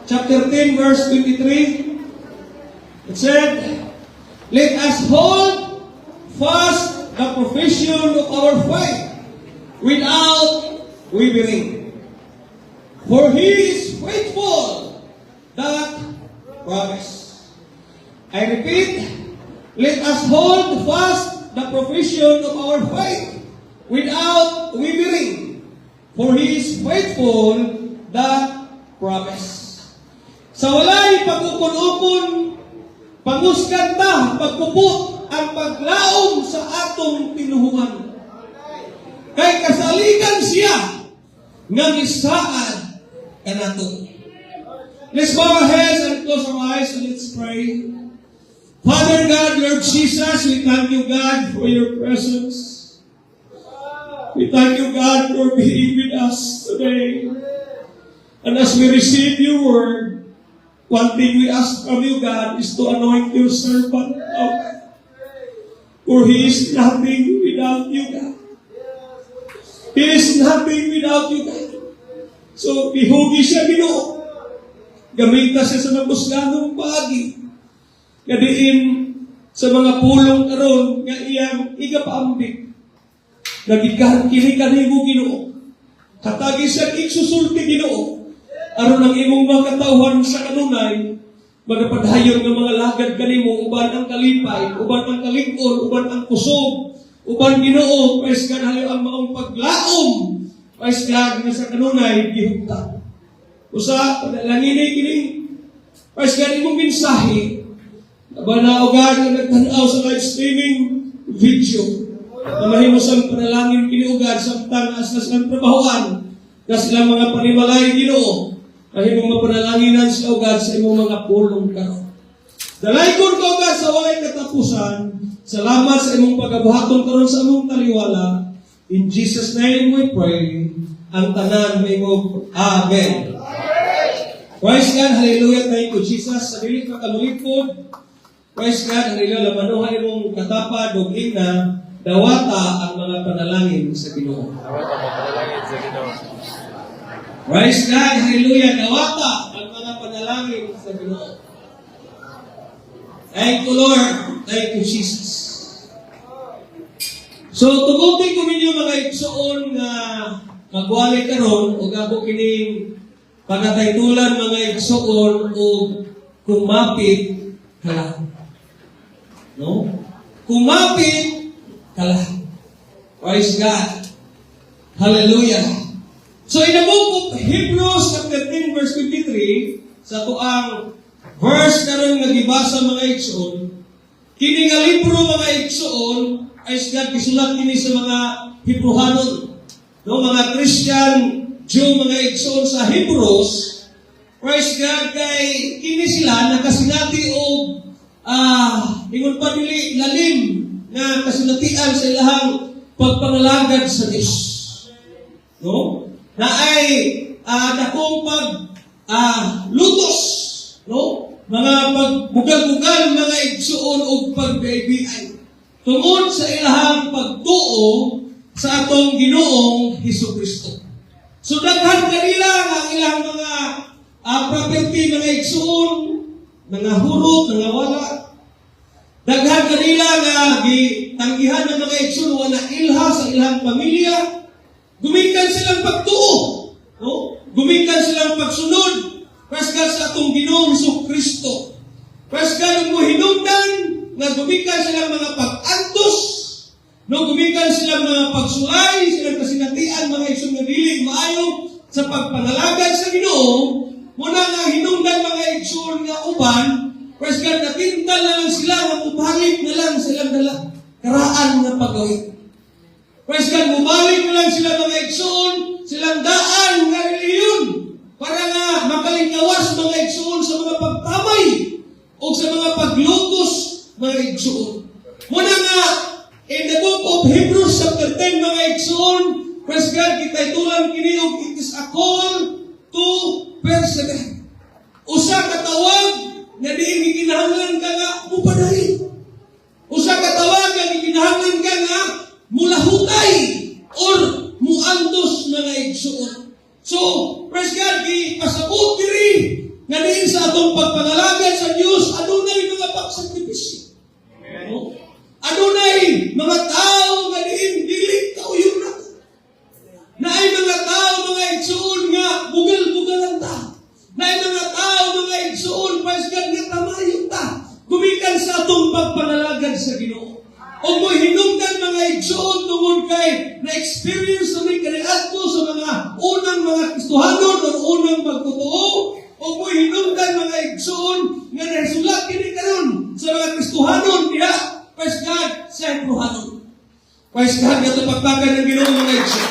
chapter 10, verse 23. It said, "Let us hold fast the profession of our faith without wavering. For He is faithful that promise." I repeat, let us hold fast the profession of our faith without wavering. For He is faithful that promise. Sa walay pagkukon-ukon, panguskan ta, pagpupot, ang paglaom sa atong tinuhuan. Kay kasaligan siya nga misaan kanato. Let's bow our heads and close our eyes and let's pray. Father God, Lord Jesus, we thank you, God, for your presence. We thank you, God, for being with us today. And as we receive your word, one thing we ask from you, God, is to anoint your servant out. For he is nothing without you, God. He is nothing without you, God. So, ihugi siya, Ginoo. Gamita siya sa mabusganong paagi. Kadiin sa mga pulong karon nga iyang igapaambik. Nagikahan kini kanimo, Ginoo. Hatagi siya iksusulti, Ginoo. Aron ang imong mga katawhan sa kanunay, magapadhayon ng mga lagad kanimo, uban ang kalipay, uban ang kalig-on, uban ang kusog, uban, Ginoo, praise God, haliw ang maong paglaom, praise God, nga sa kanunay, gihugta. Usa, padalanginay kini, praise God, imong mensahe, nabana o God, na nagtanaw sa live streaming video, na mahimosang panalangin kini o God, samtang asas ng trabahoan, na silang mga panimalay, Ginoo, mahimong mapanalanginan sa o God sa imong mga pulong karon. Dalaykon ka o God sa walay katapusan, salamat sa imong pagabuhaton karon sa among taliwala. In Jesus' name we pray. Ang tanan may mo. Amen. Praise God. Hallelujah. Thank you, Jesus. Sa dili ka kamulipod. Praise God. Hallelujah. Lamanuhan imong katapad o na dawata ang mga panalangin sa Ginoo. Dawata ang panalangin sa Ginoo. Praise God. Hallelujah. Dawata ang mga panalangin sa Ginoo. Thank you, Lord. Thank you, Jesus. So, tugutin ko ninyo mga igsoon nga magwali karon o gabo kining panataytulan mga igsoon o kumapit ka. No? Kumapit ka. Praise God. Hallelujah. So, in the book of Hebrews chapter 10 verse 23, sa tuang verse karon nga gibasa mga igsoon, kini nga libro mga igsoon ay God gisulat kini sa mga Hebrehanon, no, mga Christian Jew mga igsoon sa Hebrews. Praise God, kay kini sila nakasinati og ingon pa dili lalim nga kasinatian sa ilahang pagpangalagad sa Dios. No? Na ay dakong lutos, no? Mga pagbugal-bugal mga igsuon o pagbibiay tungod sa ilahang pagtuo sa atong Ginoong Hesukristo. So daghan kanila ang ilang mga property mga igsuon, mga hurot, mga wala. Daghan kanila nga gitanggihan ng mga igsuon wala ilha sa ilang pamilya. Gumikan silang pagtuo, no? Gumikan silang pagsunod. Praise God sa atong Ginoong Hesukristo. Praise God ang hinungdan na gumikan silang mga pag-antos, no? Gumikan silang mga pagsulay, silang kasinatian, mga isong nabiling maayo sa pagpanalagad sa Ginoo. Muna nga hinungdan mga igsoon nga uban, praise God, natintal na lang sila, mabalik na lang silang karaan nga pagawin. Praise God, bumalik na lang sila mga igsoon, silang daan nga reliyon, para nga makalingkawas mga igsoon sa mga pagtamay o sa mga paglutos mga igsoon. Muna nga, in the book of Hebrews chapter 10 mga igsoon, praise God, kita itulang kini og it is a call to persevere. Usa ka tawag nga diin gikinahanglan ka nga mupadayig. Usa ka tawag nga gikinahanglan ka nga mulahutay or muandos mga igsoon. So, praise God, pasabot diri nga sa atong pagpangalagad sa Dios adunay mga pagsakripisyo. No? Adunay mga tao nga diin dili kauyon na. Naay mga tao mga igsoon nga bugal-bugalan ta. Naay mga tao mga igsoon pasgan nga tamayon ta. Gumikan sa atong pagpangalagad sa Ginoo. O mo hinungdan mga igsoon tungod kay na-experience na may kaniadto sa mga unang mga Kristohanon o unang magtotoo. O mo hinungdan mga igsoon nga nasulat kini karon sa mga Kristohanon diha pasgan sa Hebrehanon. Pasgan nga ito pagpagan ng Ginoo mga igsoon.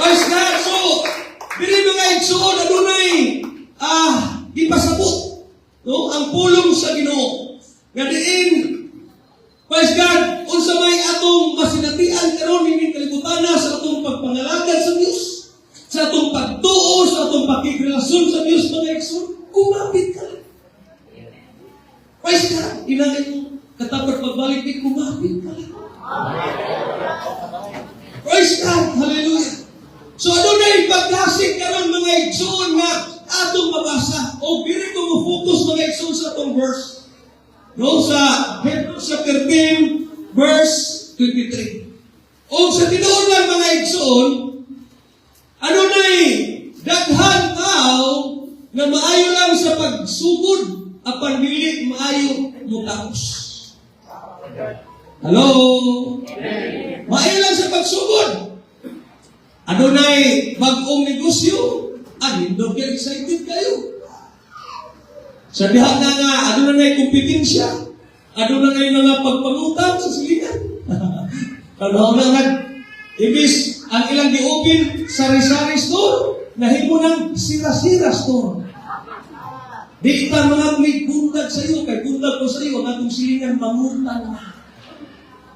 Pasgan so dili mga igsoon adunay ipasabot no ang pulong sa Ginoo. Nga diin praise God, unsa may atong masinatian karon hindi kalibutan na sa atong pagpangalagad sa Dios, sa atong pagtuo, sa atong pakikrelasyon sa Dios mga igsoon, kumapit ka lang. Praise God, inangin katapat pagbalik ni kumapit ka lang. Praise God, hallelujah. So adunay pagkasig karon mga igsoon nga atong mabasa o diri ko mo focus mga igsoon sa atong verse. No, sa Hebrews chapter 10, verse 23. O sa tinuod lang mga igsoon, ano na'y daghan tao na maayo lang sa pagsugod apan dili maayo mo tapos. Hello? Maayo lang sa pagsugod. Ano na'y bag-ong negosyo, hindi kayo excited kayo. Sa diha na nga, ano na na'y kompetensya? Ano na na'y mga pagpangutang sa silingan? Ano na nga, ibis, ang ilang di-open, sari-sari store, nahimo ng sira-sira store. Di ita mga may bundag sa iyo, kay bundag ko sa iyo, ang atong silingan, mangutang na.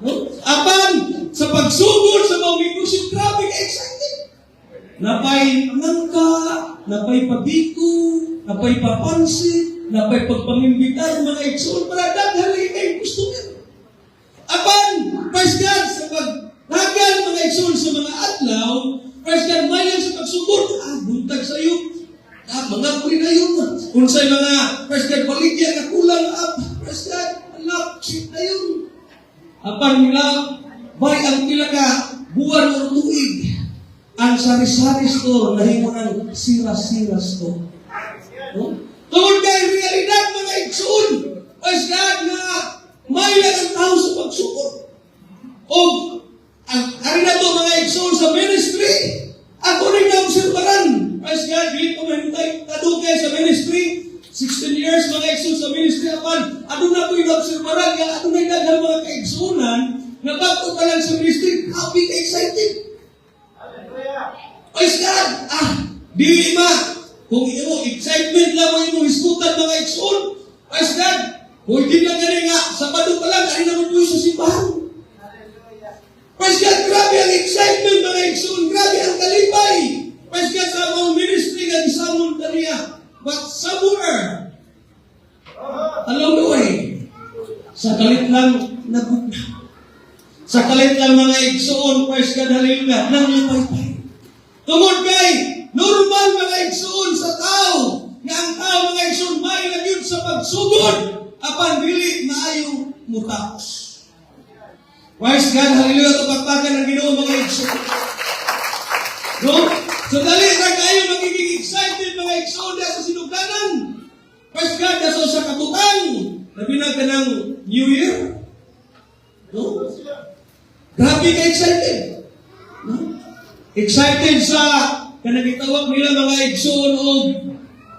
No? Apan, sa pagsugod sa mga negosyo, grabe ka excited. Napay nangka, napay pabiko, napay papansin, napay pagpamimbitar mga igsoon para daghan kay gusto niya. Apan, praise God, sa pagdagan mga igsoon sa mga adlaw, praise God, mayan sa pagsugod, buntag sa iyo, mga kulinayon na. Kung sa'y mga, praise God, paligya na kulang, praise God, anak, sit na yun. Apan nila, bay ang pilaka, buwan o tuig, ang sari-sari store, nahimo ng sira-sira store. No? Tungod kay realidad mga igsoon, praise God na may lang ang tao sa pagsukod. O, ari na to mga igsoon sa ministry, ako rin na observaran. Praise God, dito mahintay, kadugay sa ministry, 16 years mga igsoon sa ministry, apan, ano na ko yung observaran, ano na yung daghang mga kaigsunan, na bago ka lang sa ministry, happy, excited. Praise God, di ma, kung imo excitement lang mo imo hisgutan mga igsoon, praise God, kung hindi na gani nga, Sabado pa lang, ari naman po sa simbahan. Praise God, grabe ang excitement mga igsoon, grabe ang kalipay. Praise God, sa mga ministry nga gisamon kaniya. But somewhere, along the way, sa kalit lang nabugna. Sa kalit lang mga igsoon, praise God, hallelujah, nang lipay-pay. Tungod kay, normal mga igsoon sa tao, nga ang tao mga igsoon may lang yun sa pagsugod, apan dili maayo mutapos. Praise God, hallelujah, ito pagpagan ng Ginoo mga igsoon. No? So dali na kayo magiging excited mga igsoon dahil sa sinugdanan. Praise God, dahil sa katutang, nabinag ka ng New Year. No? Grabe ka excited. No? Excited sa kanagitawag nila mga igsoon o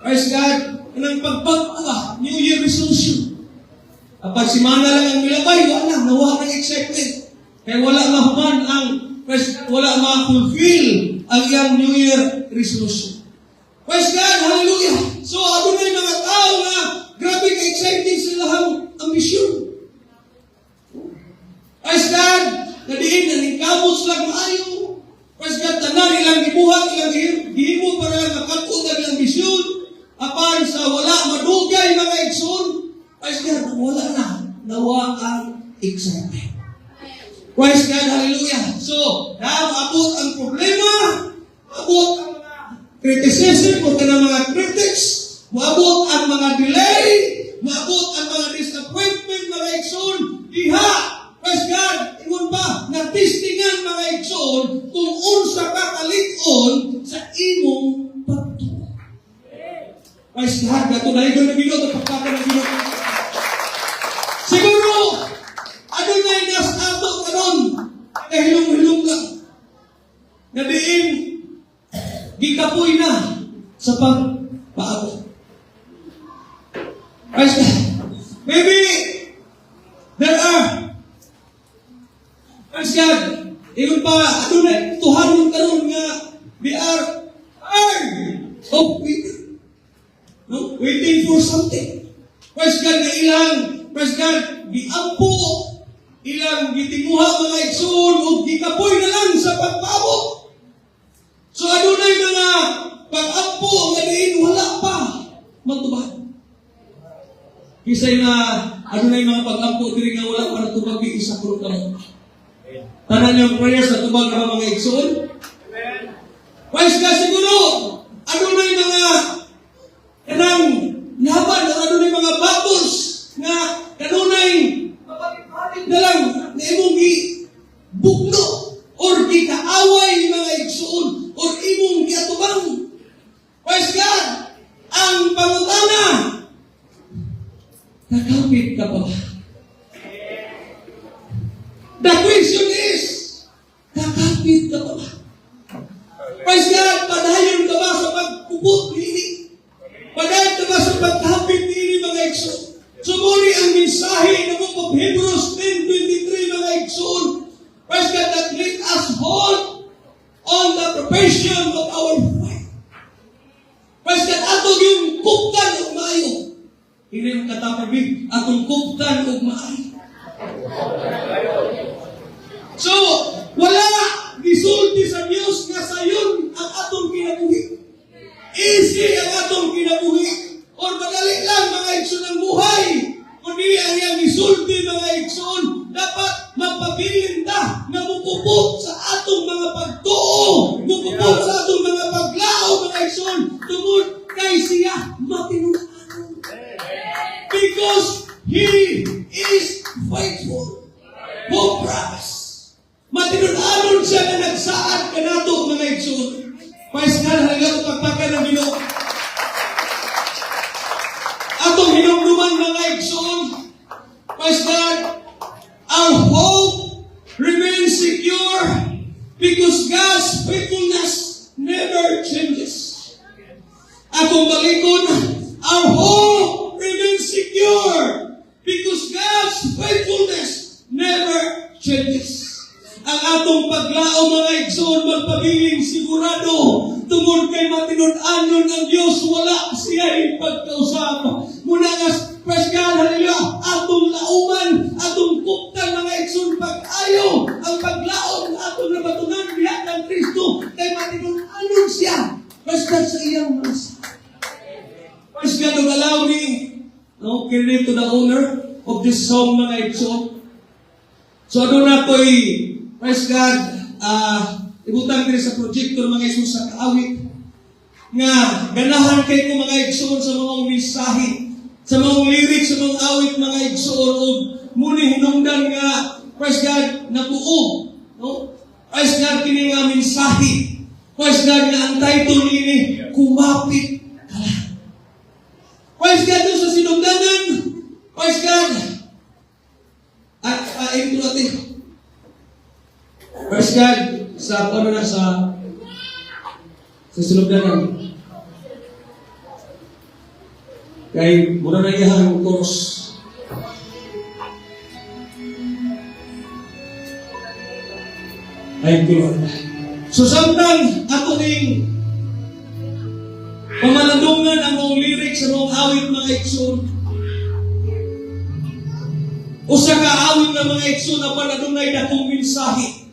praise God, kanang pagpagpala, New Year resolution. Kapag simana lang ang milabay, wala, nawa ng excitement. Kaya wala mahuman ang, wala ma-fulfill ang iyang New Year resolution. Praise God, hallelujah. So, ano na yung mga tao na grabe ka-excited sa lahang ambisyon. Praise God, na diin na ningkamot lang maayo. Praise God, tanan ilang gibuhat, ilang gihimo para lang makatod ang ilang misyon. Apan sa wala madugay mga igsoon, praise God, wala na, nawa ang excitement. Praise God, hallelujah. So, abot ang problema, abot ang mga criticism o ka ng mga critics, abot Praise God, katulayan ng Ginoo, tapakpakan ng Ginoo. Siguro, ano na yung nasa ato karon, kahilong-hilong lang, na diin, gikapoy na sa pagpaabot. Praise God. Maybe, there are, praise God, ingon pa, ano na, tuhanon karon nga, they are tired of waiting. No? Waiting for something. Praise God na ilang, praise God, giampo, ilang gitinguha mga igsoon, o gikapoy na lang sa pagpaabot. So ano na yung mga pag-ampo nga diin wala pa matubad. Kisay na ano na yung mga pag-ampo diri nga wala pa natubag di isa puro kamo. Tanan yung prayers sa tubag ng mga igsoon. Praise God siguro. Ano na yung mga kanang laban, ano na yung mga battles nga kanunay mapagpalit na lang na imong bukno or gikaaway mga igsoon or imong giatubang. Praise God! Ang pangutana, nakapit ka pa ba? The question is, nakapit ka pa ba? Praise God! Padayon ka ba sa pagpupot nini? Padayon ka ba sa pagkapit nini mga igsoon? Sumuli ang mensahe ng Book of Hebrews 10:23 mga igsoon. Praise God, that let us hold on the profession of our faith. Praise God, atong yung kuptan o maayo. Hindi yung katapabig, atong kuptan o maayo. So, wala gisulti sa Diyos nga sayon ang atong kinabuhi. Easy ang atong kinabuhi. Or madali lang mga igsoon ang buhay. Kundi ang iyang gisulti mga igsoon, dapat magpabilin ta na mupupot sa atong mga pagtuo, mupupot sa atong mga paglao mga igsoon, tungod kay siya matinunan. Because He is faithful. Who promise? Matinunan siya na nagsaad ka nato mga igsoon. Praise God, halaga pagpakan ng Ginoo. Atong hinumduman mga igsoon. Praise God. Our hope remains secure because God's faithfulness never changes. Atong balikon, our hope remains secure because God's faithfulness never changes. Ang atong paglao mga igsoon magpabiling sigurado tungod kay matinud-anon ang Dios wala siya pagkausap. Muna nga praise God, hallelujah, atong lauman, atong kuptan mga igsoon pag-ayo, ang paglaom atong nabatunan diha kang Kristo kay matinud-anon siya. Praise God sa iyang masa. Praise God, allow me credit to the owner of this song mga igsoon. So ano na ko'y praise God, ibutan ko sa projector mga igsoon sa kaawit nga ganahan kay ko mga igsoon sa mga mensahe, sa mga lyrics, sa mga awit mga igsoon o muni hinungdan nga praise God na buo, no? Praise God kini nga mensahe. Praise God nga ang title nini kumapit ka lang. Praise God sa sinungdanan. Praise God. Ito natin. Praise God sa ano na sa sinugdanan. Kay muna na iyang chorus. Thank you, Lord. So samtang ato ning pamalandungan ang mga lyrics sa mga awit mga igsoon. Usa ka awit ng mga igsoon na paladunay datong mensahe.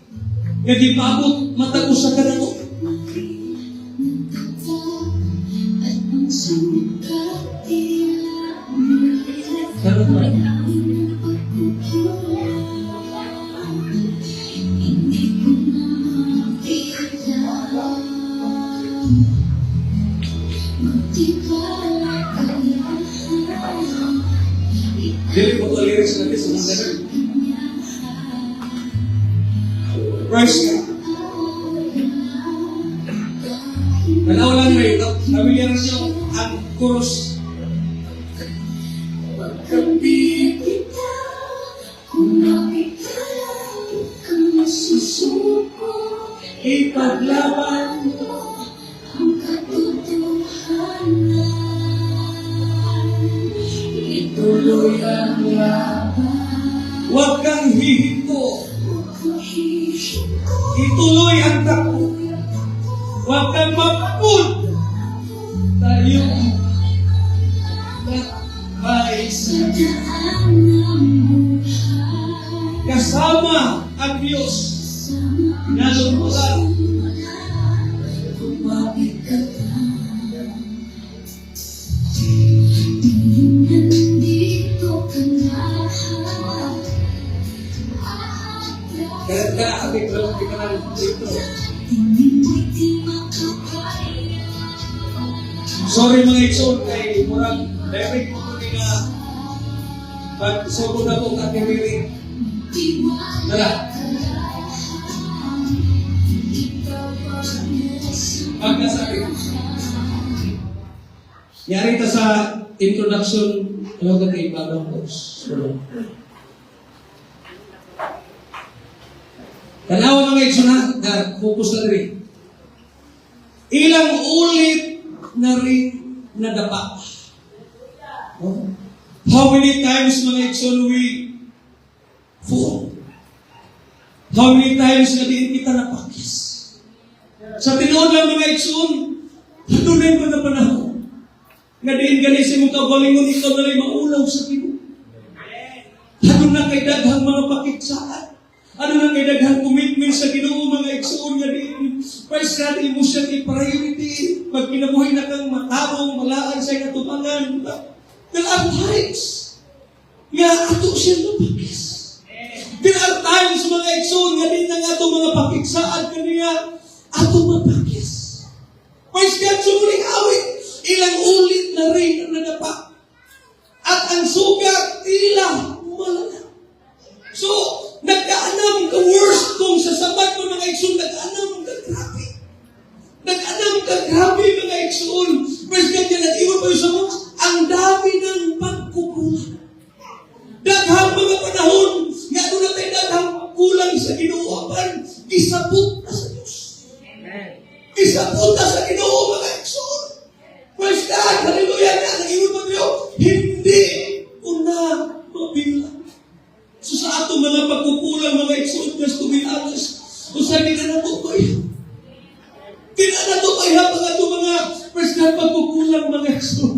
Nga di paabot matag usa ka nato. Dili ko to lyrics natin sa mga ganun. Praise God. Tanaw lang ngayon, familiar nyo ang Chorus. Huwag kang bibitaw, kung makikalaw kang masusuko, Ipaglaban mo ang katotohanan. Ituloy ang laban, Huwag kang hihinto. huwag kang hihinto. Ituloy ang takbo. Huwag kang mapagod. Tayo ay Sa daan ng buhay, kasama ang Diyos sama na lumulan. mabigat lang. Nandito ka na. Kaya ka, ating lang pinaral dito. Hindi makakaya. Sorry mga ikson kay murag direct mo ko nga pag subo na po ating wiling. Tara, magkasabi. Yari ta sa introduction, ano ka kay bagong course. Tanawa mga ikson na focus na rin. Ilang ulit na rin nadapa. Oh. How many times mga ikson we fall? How many times na din kita napakis? Sa tinuod lang mga ikson, patunay ko na panahon. Nga diin gani sa mong kabalingon, ikaw na rin maulaw sa Ginoo. Ano na kay daghang mga pakiksaan? Ano na kay daghang commitment sa Ginoo mga ikson nga diin? First natin mo siya i-priority. Pag kinabuhay na kang matarong, malaan sa katubangan. There are times nga ato siya napakis. There are times mga ikson nga din nga ato mga pakiksaan kaniya ato mapakis. First God sumuling awit, ilang ulit na rin ang nadapa. At ang sugat tila malala. So, nagkaanam ka worst kung sa sabat mo mga ikson, nagkaanam ka grabe. Nag-anam ka, grabe mga iksoon. Praise God yan, nag-iwan pa yung sa mga, ang dami ng pagkukulang. Daghang mga panahon, nga doon natin daghang kulang sa Ginoo, isabot na sa Diyos. Isabot na sa Ginoo mga iksoon. Praise God, hallelujah na, nag-iwan pa tayo, hindi ko na mabilang. So sa ato mga pagkukulang mga iksoon, just to be honest, kung saan hindi na natukoy, tinanato kaya mga ito mga personal pagkukulang mga ikson.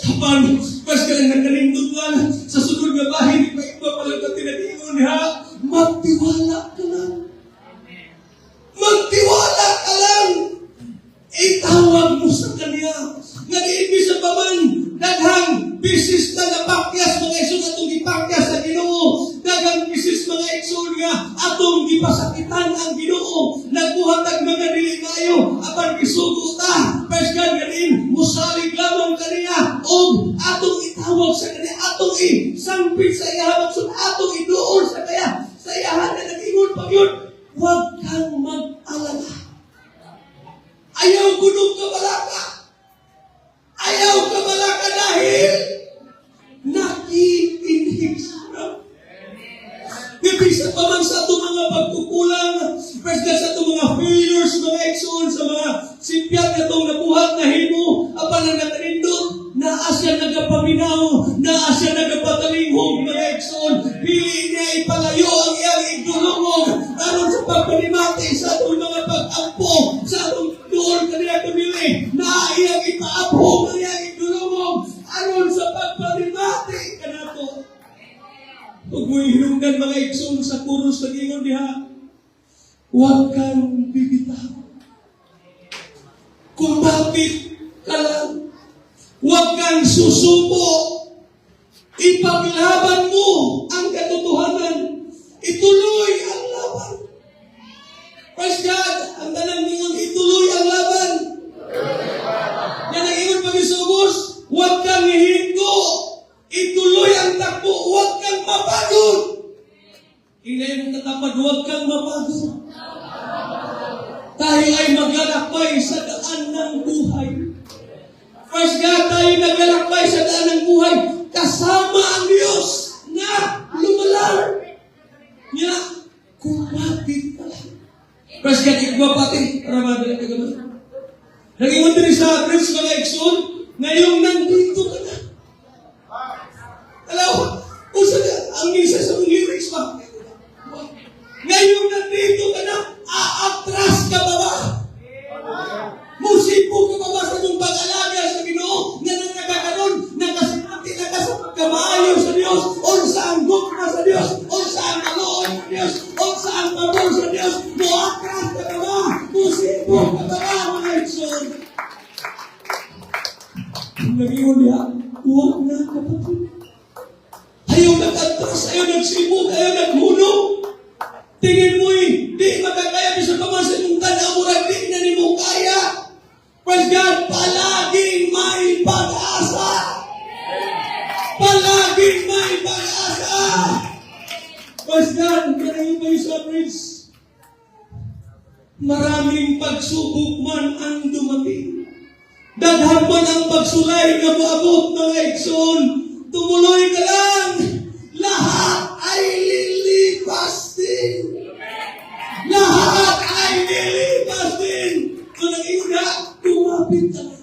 Kapan, personal na kalindot lang sa sunod na bahay, di pa iba palang ka tinaniyon ha. Magtiwala ka lang. Magtiwala ka lang. Itawag mo sa kanya. Nag-iibig sa paman, daghang bisis na napakyas mga ikson atong ipakyas sa Ginoo. Daghang bisis mga ikson nga atong ipasakitan ang Ginoo. Nagbuhatag mga dili kayo apan gisugo ta. Praise God ganin musalig lamang kaniya og atong itawag sa kaniya, atong isangpit sa iyahan sun, atong iduol sa kaya sa iyahan na nag-ingon pa yun. Huwag kang mag-alala. Ayaw gunong kabalaka. Ayaw kabalaka dahil nakikinig siya. Nabisa pa man sa itong mga pagkukulang, first God sa itong mga failures, mga ikson, sa mga simpyat na itong nabuhat na himo, apa na nakarindot, naa siya nagapaminaw, naa siya nagapatalinghog, mga ikson, pili niya ipalayo ang iyang igdulungog, aron sa pagpanimati sa itong mga pag-ampo, sa itong doon kanila kumili, naa iyang ipaapong ang iyang igdulungog, aron sa pagpanimati kanato. Huwag mo hinunggan mga ikson sa kuros na gingon diha. Huwag kang bibitaw. Kung bakit ka lang. Huwag kang susuko. Ipaglaban mo ang katotohanan. Ituloy ang laban. Praise God. Ang tanang ningon, ituloy ang laban. Yan ang ingon pag-isugos. Huwag kang hihinto. Ituloy ang takbo, huwag kang mapagod. Ilay mong tatapad, huwag kang mapagod. Tayo ay maglalakbay sa daan ng buhay. Praise God, tayo ang Diyos na lumalar. Niya, kumapit ka lang. Praise God, igwa pati, para madali ka naman. Nag-iwan din sa Prince mga Exxon, ngayong nandito ka na. Alam mo, usa ka, ang isa sa mga lyrics pa. Ngayong nandito ka na, aatras ka ba ba? Musipo ka ba ba sa mong pag-alaga sa Ginoo na nagkakaroon, nakasinati na ka sa pagkamayo sa Diyos, o sa ang gukna sa Diyos, o sa ang maloon sa Diyos, o sa ang pabor sa Diyos, muatras ka ba ba? Musipo ka ba ba, mga Exxon? Nag-iwan niya, huwag na kapatid. Ayaw nag-atras, ayaw nagsibog, ayaw naghulog. Tingin mo'y di makakaya bisa ka man sa itong tanamurag, di na ni mo kaya. Praise God, palaging may pag-asa. Palaging may pag-asa. Praise God, maraming kayo sa praise. Maraming pagsubok man ang dumating. Daghan man ang pagsulay na maabot ng Exxon. Tumuloy ka lang. Lahat ay lilipas din. Lahat ay lilipas din. So nag-iwan na, kumapit ka na.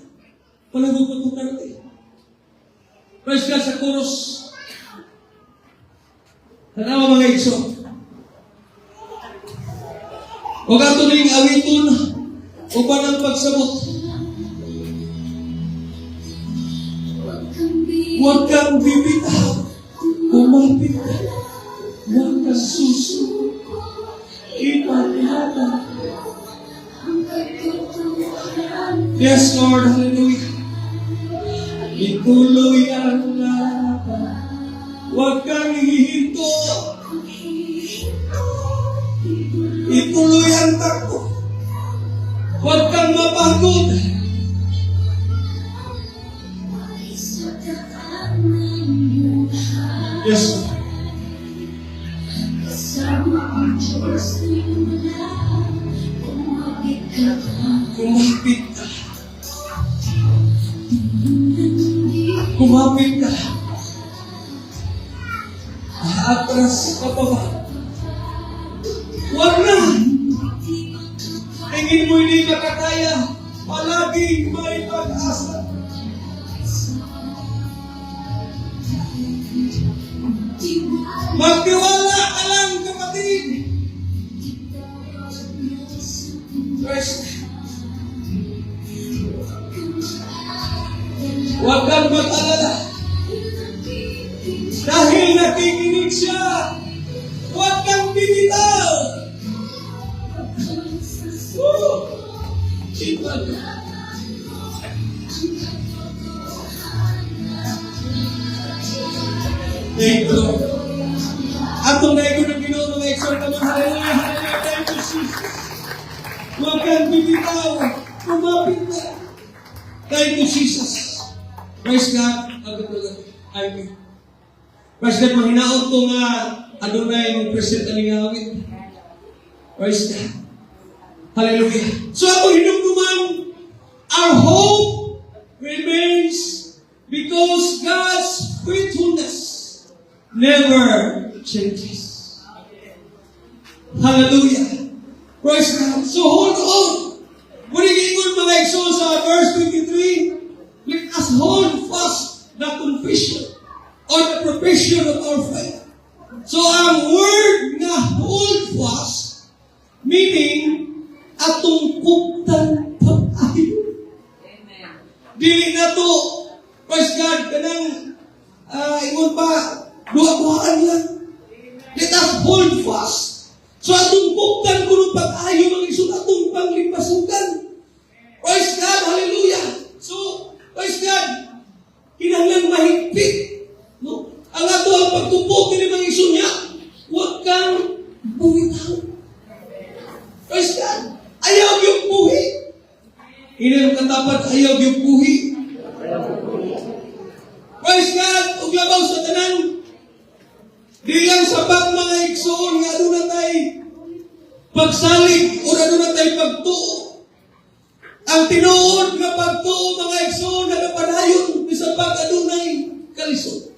Palagog pa itong karate. Praise God sa chorus. Tanawa mga Exxon. Huwag ato ning awiton upan ang pagsabot. Huwag kang bibitaw, kumapit ka, huwag kang susuko, ipaglaban. Yes, Lord, hallelujah. Ituloy ang laban, huwag kang hihinto, ituloy ang takbo, huwag kang mapagod. Yes, Lord. Kumapit ka. Kumapit ka. Atras ka pa ba? Huwag na. Tingin mo hindi makakaya. Palaging may pag-asa. Magtiwala ka lang, kapatid. First, huwag kang mag-alala. Dahil nakikinig siya, huwag kang bibitaw. Thank you, Lord. Atong naikot ng Ginoo mga Exxon naman. Hallelujah, hallelujah. Thank you, Jesus. Huwag kang bibitaw. Kumapit na. Thank you, Jesus. Praise God. Amen. Praise God. Mahinaot ito nga Adonai ng present aling awit. Praise God. Hallelujah. So atong hinumduman, our hope remains because God's faithfulness never changes. Hallelujah. Praise God. So hold on. Murigingon mga Exxon sa verse 23, let us hold fast the confession or the profession of our faith. So ang word na hold fast, meaning atong kuptan pag-ayo. Dili na to, praise God, kanang ingon pa, duha-duhaan lang. Let us hold fast. So atong buktan ko ng pag-ayo ng isun atong panglipasukan. Praise God, hallelujah. So, praise God, kinahanglan mahigpit. No? Ang ato ang pagtupok ni mga isun niya, huwag kang bumitaw. Praise God. Ayaw yung buhi. Hindi katapat, ayaw yung buhi. Praise God, uglabaw sa tanan. Di lang sapat mga Exxon nga doon na tayo pagsalig o na doon na tayo pagtuo. Ang tinuod nga pagtuo mga Exxon na napadayon bisag pag adunay kalisod.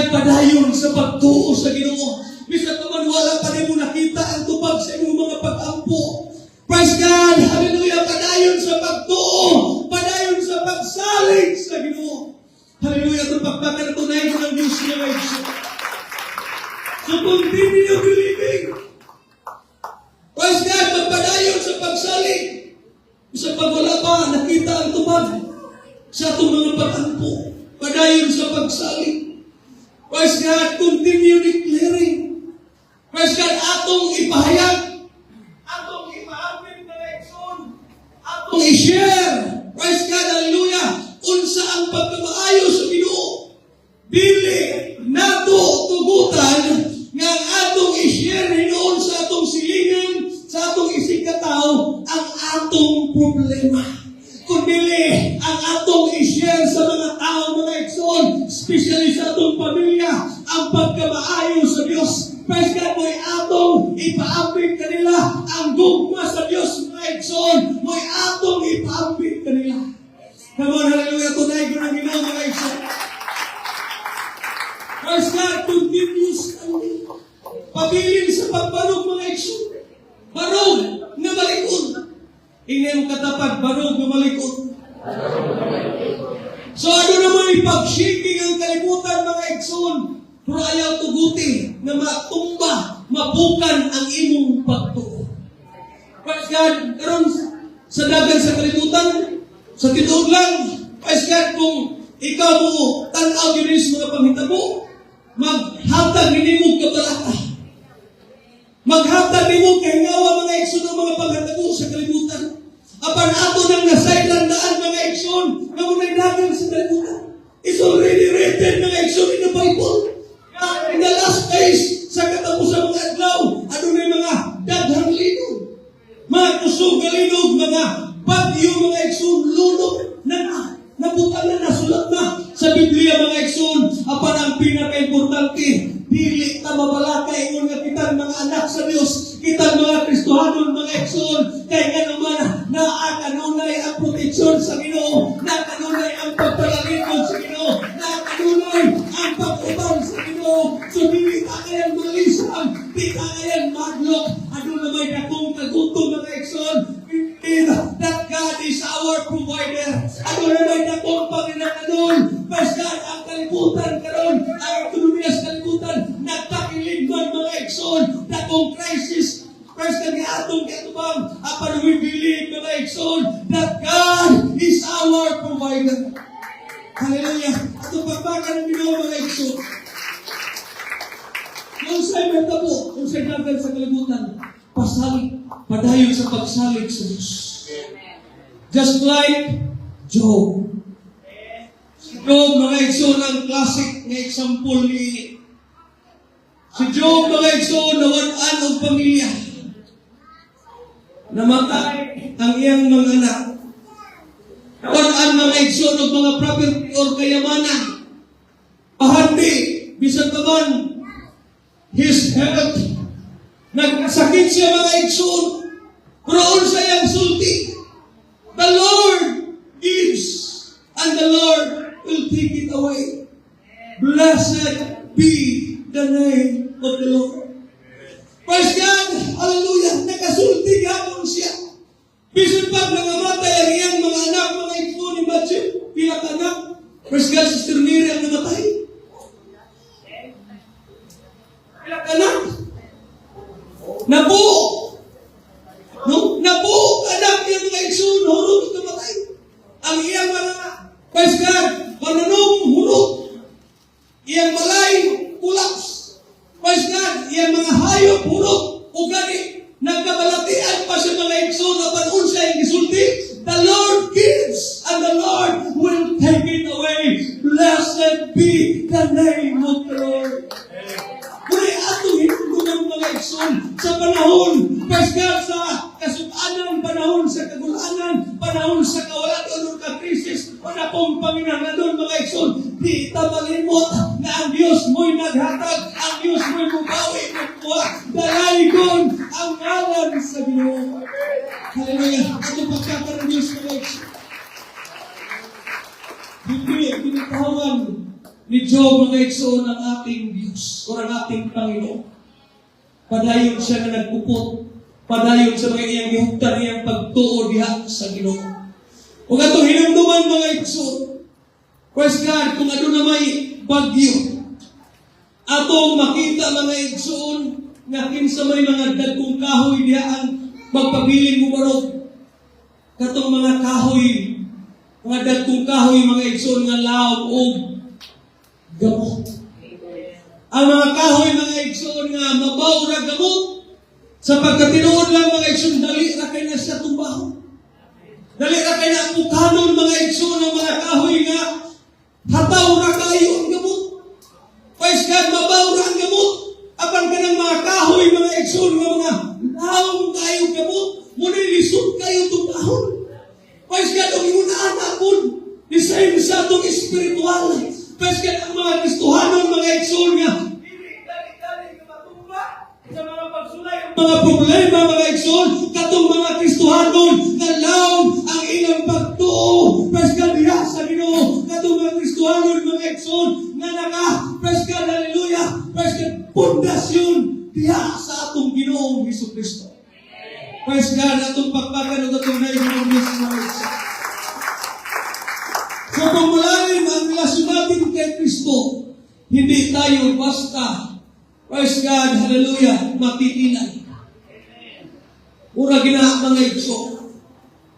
God, padayon sa pagtuo sa Ginoo. Bisag pa man wala pa rin mo nakita ang tupag sa inyong mga pag-ampo. Praise God! Hallelujah! Padayon sa pagtuo! Padayon sa pagsalig sa Ginoo. Hallelujah! Itong pagpakan na tunay ko ng Diyos na may Diyos. So continue believing. Praise God! Magpadayon sa pagsalig. Sa pag wala pa, nakita ang tupag sa itong mga pag-ampo. Padayon sa pagsalig. Praise God! Continue declaring. Praise God! Atong ipahayag. Atong ipahamin na leksyon. Atong i-share. Praise God! Hallelujah! Unsa ang pagkamaayo sa Ginoo. Dili nato tugutan nga ang atong i-share hinoon sa atong silingan, sa atong isikataw, ang atong problema. Kundi ang atong i-share sa mga tao, mga ekson, especially sa atong pamilya, ang pagkamaayo sa Diyos. Praise God, mo'y atong ipaambing kanila ang gugma sa Diyos, mga ekson. Mo'y atong ipaambing kanila. Come on, hallelujah, tunay ko ng Ginoo, mga ekson. Praise God, continuous kami. Pabilin sa pagbarog, mga ekson. Barog na malikod. Ingay mo katapat, barog na malikod. So ano naman ipag-shaking ang kalimutan, mga ekson? Pero ayaw tuguti na matumba, mabukan ang imong pagtuo. Praise God, karon sa dagan sa kalimutan, sa tinuod lang, praise God, kung ikaw mo tanaw yun sa mga panghitabo, maghatag ninimog kabalata. Maghatag ninimog kahingawa, mga ekson, ng mga panghitabo sa kalimutan. Apan ato nang nasaylandaan, mga ekson, na muna'y dagan sa kalimutan. It's already written, mga ekson, in the Bible. In the last days, sa katapusang mga adlaw, ano na mga daghang linog, mga kusog linog, mga bagyo, mga ekson, lunok, na nabutan na, nasulat na sa Biblia, mga ekson. Apan ang pinaka-importante, dili ta mabalakay ingon nga kitang mga anak sa Dios, kitang mga Kristohanon, mga ekson, kay nga naman kanunay ang proteksyon sa Ginoo, kanunay ang pagpalaligon sa Ginoo, kanunay ang pag-ubang sa Ginoo. So dili ta kayang malisang, di ta kayang madlok. Ano naman akong kagutom, mga ekson? That God is our provider. Ano naman akong Panginoon? Praise God, ang kalibutan karon, ang ekonomiya sa kalibutan, nagtakiligman, mga ekson, dakong crisis. Praise God, atong katubang, apan we believe, mga ekson, that God is our provider. Hallelujah. Atong pagbagan ng Ginoo, mga ekson. Kung sa'y metabo, kung sa'y dagan sa kalibutan, pasalig, padayon sa pagsalig sa Diyos. Just like Job. Si Job, mga ekson, ang classic na example ni si Job, mga ekson, nawanan ang pamilya. Namatay ang iyang mga anak. Nawanan, mga ekson, ang mga property or kayamanan. Pahandi, bisan naman, his health. Nagsakit siya, mga ekson. Roon sa iyang sulti. The Lord gives, and the Lord will take it away. Blessed be the name of the Lord. Praise God! Hallelujah! Nakasulti gapon siya. Bisan pag nangamatay ang iyang mga anak, mga ekson, imagine, pila ka anak. Praise God, Sister Mary ang namatay. Pila ka anak. Nabuo. No? Nabuo anak niya, mga ekson, hulog namatay. Ang iyang mga, praise God, mananong hulog. Iyang balay, kulaps. Praise God, iyang mga hayop, hulog. O gani, nagkabalatian pa siya, mga ekson, apan unsa yung gisulti. The Lord gives, and the Lord will take it away. Blessed be the name of the Lord. Kaya atong hinundunan, mga ekson, sa panahon, praise God, sa kasutanan, panahon sa kagulanan, panahon sa kawalan o ka-krisis, o na pong Panginoon, mga ekson, di ita malimot na ang Diyos mo'y naghatag, ang Diyos mo'y mubawi, magkuha, dalayigon ang ngalan sa Ginoo. Hallelujah. Ito pagkakaroon ng Diyos, mga ekson. Hindi, tinatawagan ni Job, mga igsoon, ang ating Diyos o ang ating Panginoon. Padayon siya na nagpupot. Padayon sa mga iyang gihugtan iyang pagtuo diha sa Ginoo. O katong hinumduman, mga igsoon, praise God, kung ano na may bagyo, atong makita, mga igsoon, nga kinsa may mga dagkong kahoy diha ang magpabiling mo barog. Katong mga kahoy, mga dagkong kahoy, mga igsoon, nga laom o gamot. Ang mga kahoy, mga igsoon, nga mabaw na gamot, sa pagkatinuod lang, mga igsoon, dali na kayo na siya tumbahon. Dali na kayo na pukanon, mga igsoon, ng mga kahoy nga hataw na kayo ang gamot. Praise God, mabaw na ang gamot. Apan ka ng mga kahoy, mga igsoon, mga laong kayo gamot, muna lisod kayo tumbahon. Praise God, ang iunaan na po, design sa itong espiritual. Praise God, ang mga Kristohanon, mga igsoon nga, dali-dali ka matumba sa mga pagsulay, mga problema, mga igsoon, katong mga Kristohanon, na laong ang ilang pagtuo. Praise God, diha sa Ginoo, katong mga Kristohanon, mga igsoon, na praise God, hallelujah, praise God, pundasyon diha sa atong Ginoong Hesukristo. Praise God, atong pagpagan o atong naibigong Hesukristo. So kung malalim ang relasyon natin kay Kristo, hindi tayo basta, praise God, hallelujah, matitinag. Mura gina mga igso.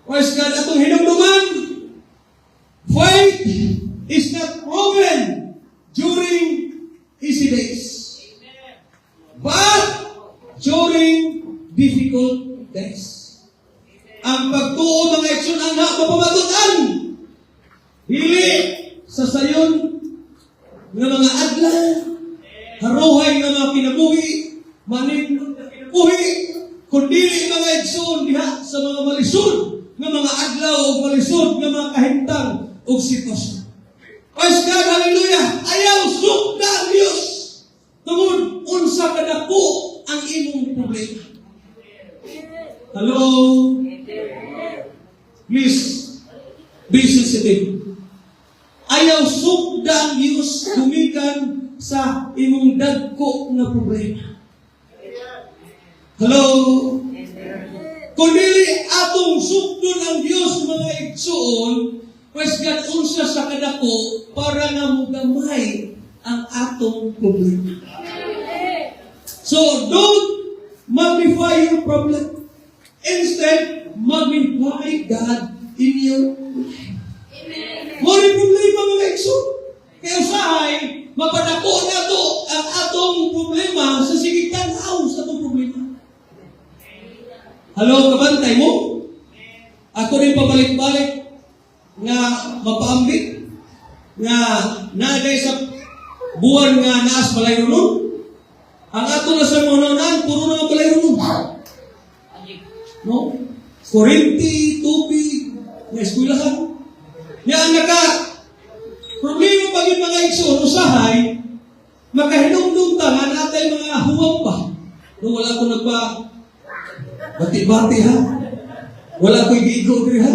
Praise God, atong hinumduman, faith is not proven during easy days, but during difficult days. Ang pagtuo, mga igso, ang mapamatutan, dili sa sayon nga mga adlaw, haruhay nga mga kinabuhi, maniglon na kinabuhi, kundi mga igsoon diha sa mga malisod nga mga adlaw o malisod nga mga kahintang o sitwasyon. Praise God, hallelujah! Ayaw sukda ang Diyos tungod unsa kadako ang imong problema. Hello? Please, be sensitive. Ayaw sukda ang Diyos gumikan sa imong dagko na problema. Hello? Kung dili atong sukdon ang Diyos, mga igsoon, praise God, unsa sa kadako para nga mugamay ang atong problema. So, don't magnify your problem. Instead, magnify God in your life. Mori problema, mga igsoon. Kaya usahay, mapadako na to ang atong problema sa sigitan sa atong problema. Hello, kabantay mo? Ako rin pabalik-balik nga mapaambit nga naday sa buwan nga naas balay runod. Ang ato na sa munonan, puro na balay runod. No? Kurinti, tubig, na eskwelahan. Yan problema pag yung mga igsoon, usahay, makahinumdum ta nga natay mga huwag pa. No, wala ko bati-bati ha. Wala ko igigo diri ha.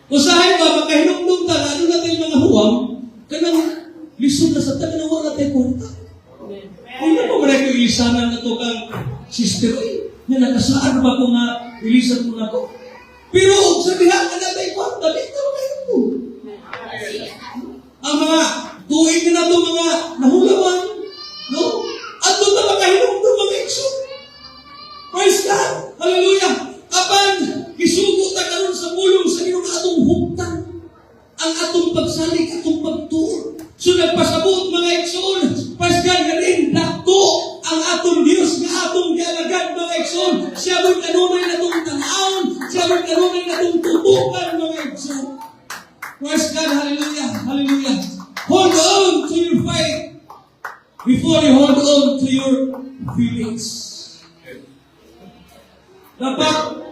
Usahay ba, makahinumdum ta nga natay mga huwag, kanang lisod na sa taga na wala tayo kunta. Kung na pa maray ko ilisanan na to kang sister, nga nakasaan ba ko nga ilisan mo na ko? Pero sa diha ka na tayo kunta, dito kayo mo. Ang mga tuig na ito, mga nahulaman, no? At doon na makahinumdum mga igsoon. Praise God! Hallelujah! Apan, isugo ta karon sa bulong sa Ginoo atong hugtan. Ang atong pagsalig, atong pagtuo. So nagpasabot mga igsoon. Praise God, galing dako ang atong Dios nga atong gialagad mga igsoon. Siya mo'y kanunay na itong tanawon. Siya mo'y kanunay na itong tutukan mga igsoon. Praise God, hallelujah, hallelujah. Hold on to your faith before you hold on to your feelings. Dapat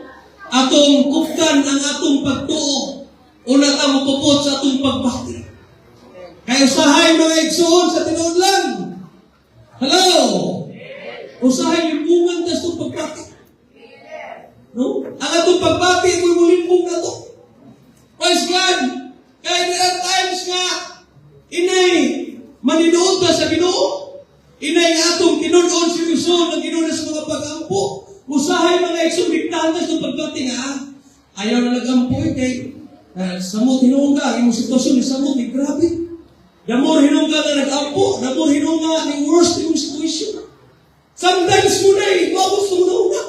atong kuktan ang atong pagtuo o na mapupot sa atong pagbati. Kaya usahay mga igsoon sa tinuod lang. Hello? Usahay limbungan tas itong pagbati. No? Ang atong pagbati, limbong na to. Praise God! Kaya there are times nga, inay, Maninood ka sa Ginoo. Inay atong tinuod si Rizal ang Ginoo sa mga pag-ampo. Usahay mga igsoon, bigtahan ka sa pagbati nga. Ayaw na nag-ampoy kay samot hinungga, imong sitwasyon ni samot, grabe. Damor hinungga na nag-ampo, damor hinungga ni worst imong sitwasyon. Sometimes muna iwabot sa una.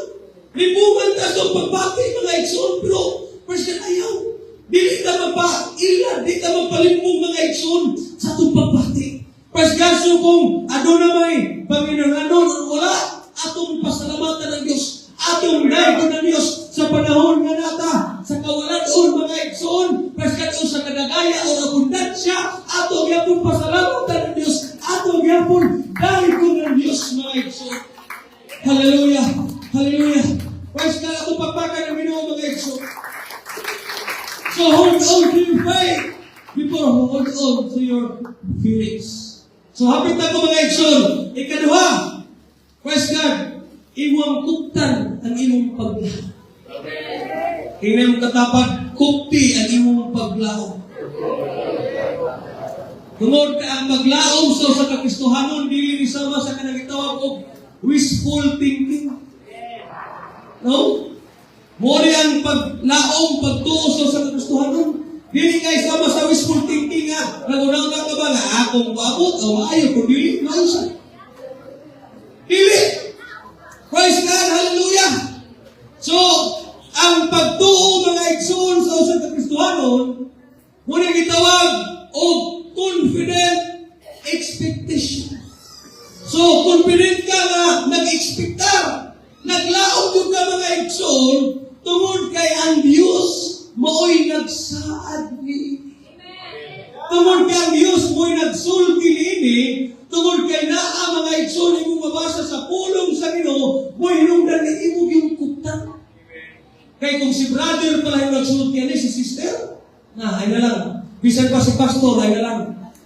Libuman ka sa pagbati mga igsoon, pero first ka ayaw. Dili ka magpa-ilan, di ka magpalimpong mga igsoon sa itong pagbati. First God, so kung ano na may Panginoon, wala, atong pasalamatan ng Diyos, atong dahil ng Diyos sa panahon nga nata, sa kawalan o mga igsoon, first God, o sa kadagaya o abundansya, atong yapon pasalamatan ng Diyos, atong yapon dahil ng Diyos mga igsoon. Hallelujah! Hallelujah! First God, atong pagpakan ng Ginoo mga igsoon. So hold on to your faith before hold on to your feelings. So hapit na ko mga igsoon. Ikaduha, praise God, imong kuktan ang imong paglaho. Imong katapad, kukti ang imong paglaho. Tungod ka ang maglaom sa Kakristohanon, dili ni sama sa kanagitawag og wishful thinking. No? Mori ang paglaom, pagtuo sa Kakristohanon. Dili kay sama sa wishful thinking nga. Nagunaw ka ba nga akong babot o maayo kung dili mausa. Dili. Praise God, hallelujah. So, ang pagtuo mga igsoon sa usang Kakristohanon, muna gitawag o confident expectation. So, confident ka nga nag-expectar. Naglaom yung ka mga igsoon tungod kay ang Diyos mao'y nagsaad ni. Tungod kay ang Diyos mo'y nagsulti ni, tungod kay naa mga igsoon imong mabasa sa pulong sa Ginoo, mo'y hinungdan ni imong yung kutang. Kay kung si brother pala yung nagsulti ni, si sister, ay na lang. Bisan pa si pastor, ay na lang.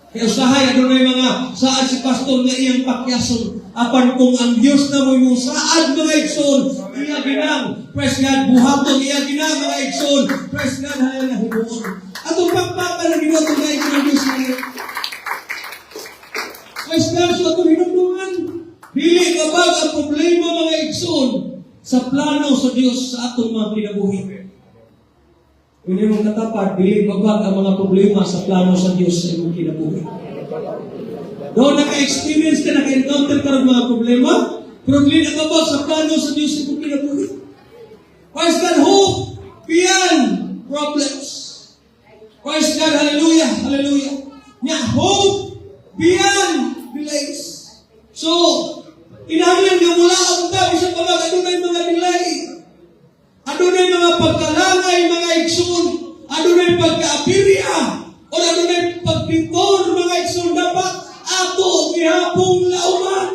Kaya usahay, ano na yung mga saad si pastor na iyang pakyason. Apan kung ang Diyos na mo'y saad mga igsoon, iya ginang, praise God, buhaton, iya ginang mga igsoon, praise God, halala hibuon. At ang pagpapa na ginotong na ng Diyos na iyo. Praise God, so itong hinunduman, dili kabag ang problema mga igsoon sa plano sa Diyos sa atong mga kinabuhi. Hindi mong katapad, dili kabag ang mga problema sa plano sa Diyos sa imong kinabuhi. Doon naka-experience ka, naka-encounter ka ng mga problema, pero hindi nakabag sa plano sa Diyos sa imong kinabuhi. Praise God, hope beyond problems. Praise God, hallelujah, hallelujah. Nya, hope beyond delays. So, kinahanglan nga mula ang tabi sa pamag, adunay mga delay. Adunay mga pagkalangay, mga igsoon. Adunay pagkaapirya. O adunay pagpikon, mga igsoon. Dapat ato gihapong lauman.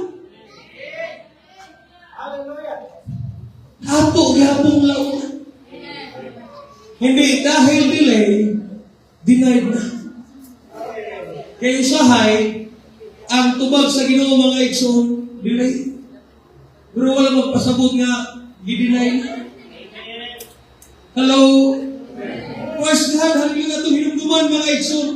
Ato gihapong lauman. Hindi dahil delay, denied na. Kaya usahay, ang tubag sa Ginoo mga igsoon, delay. Pero wala magpasabot nga, gidinay na. Hello? Praise God, hallelujah, itong hinumduman mga igsoon.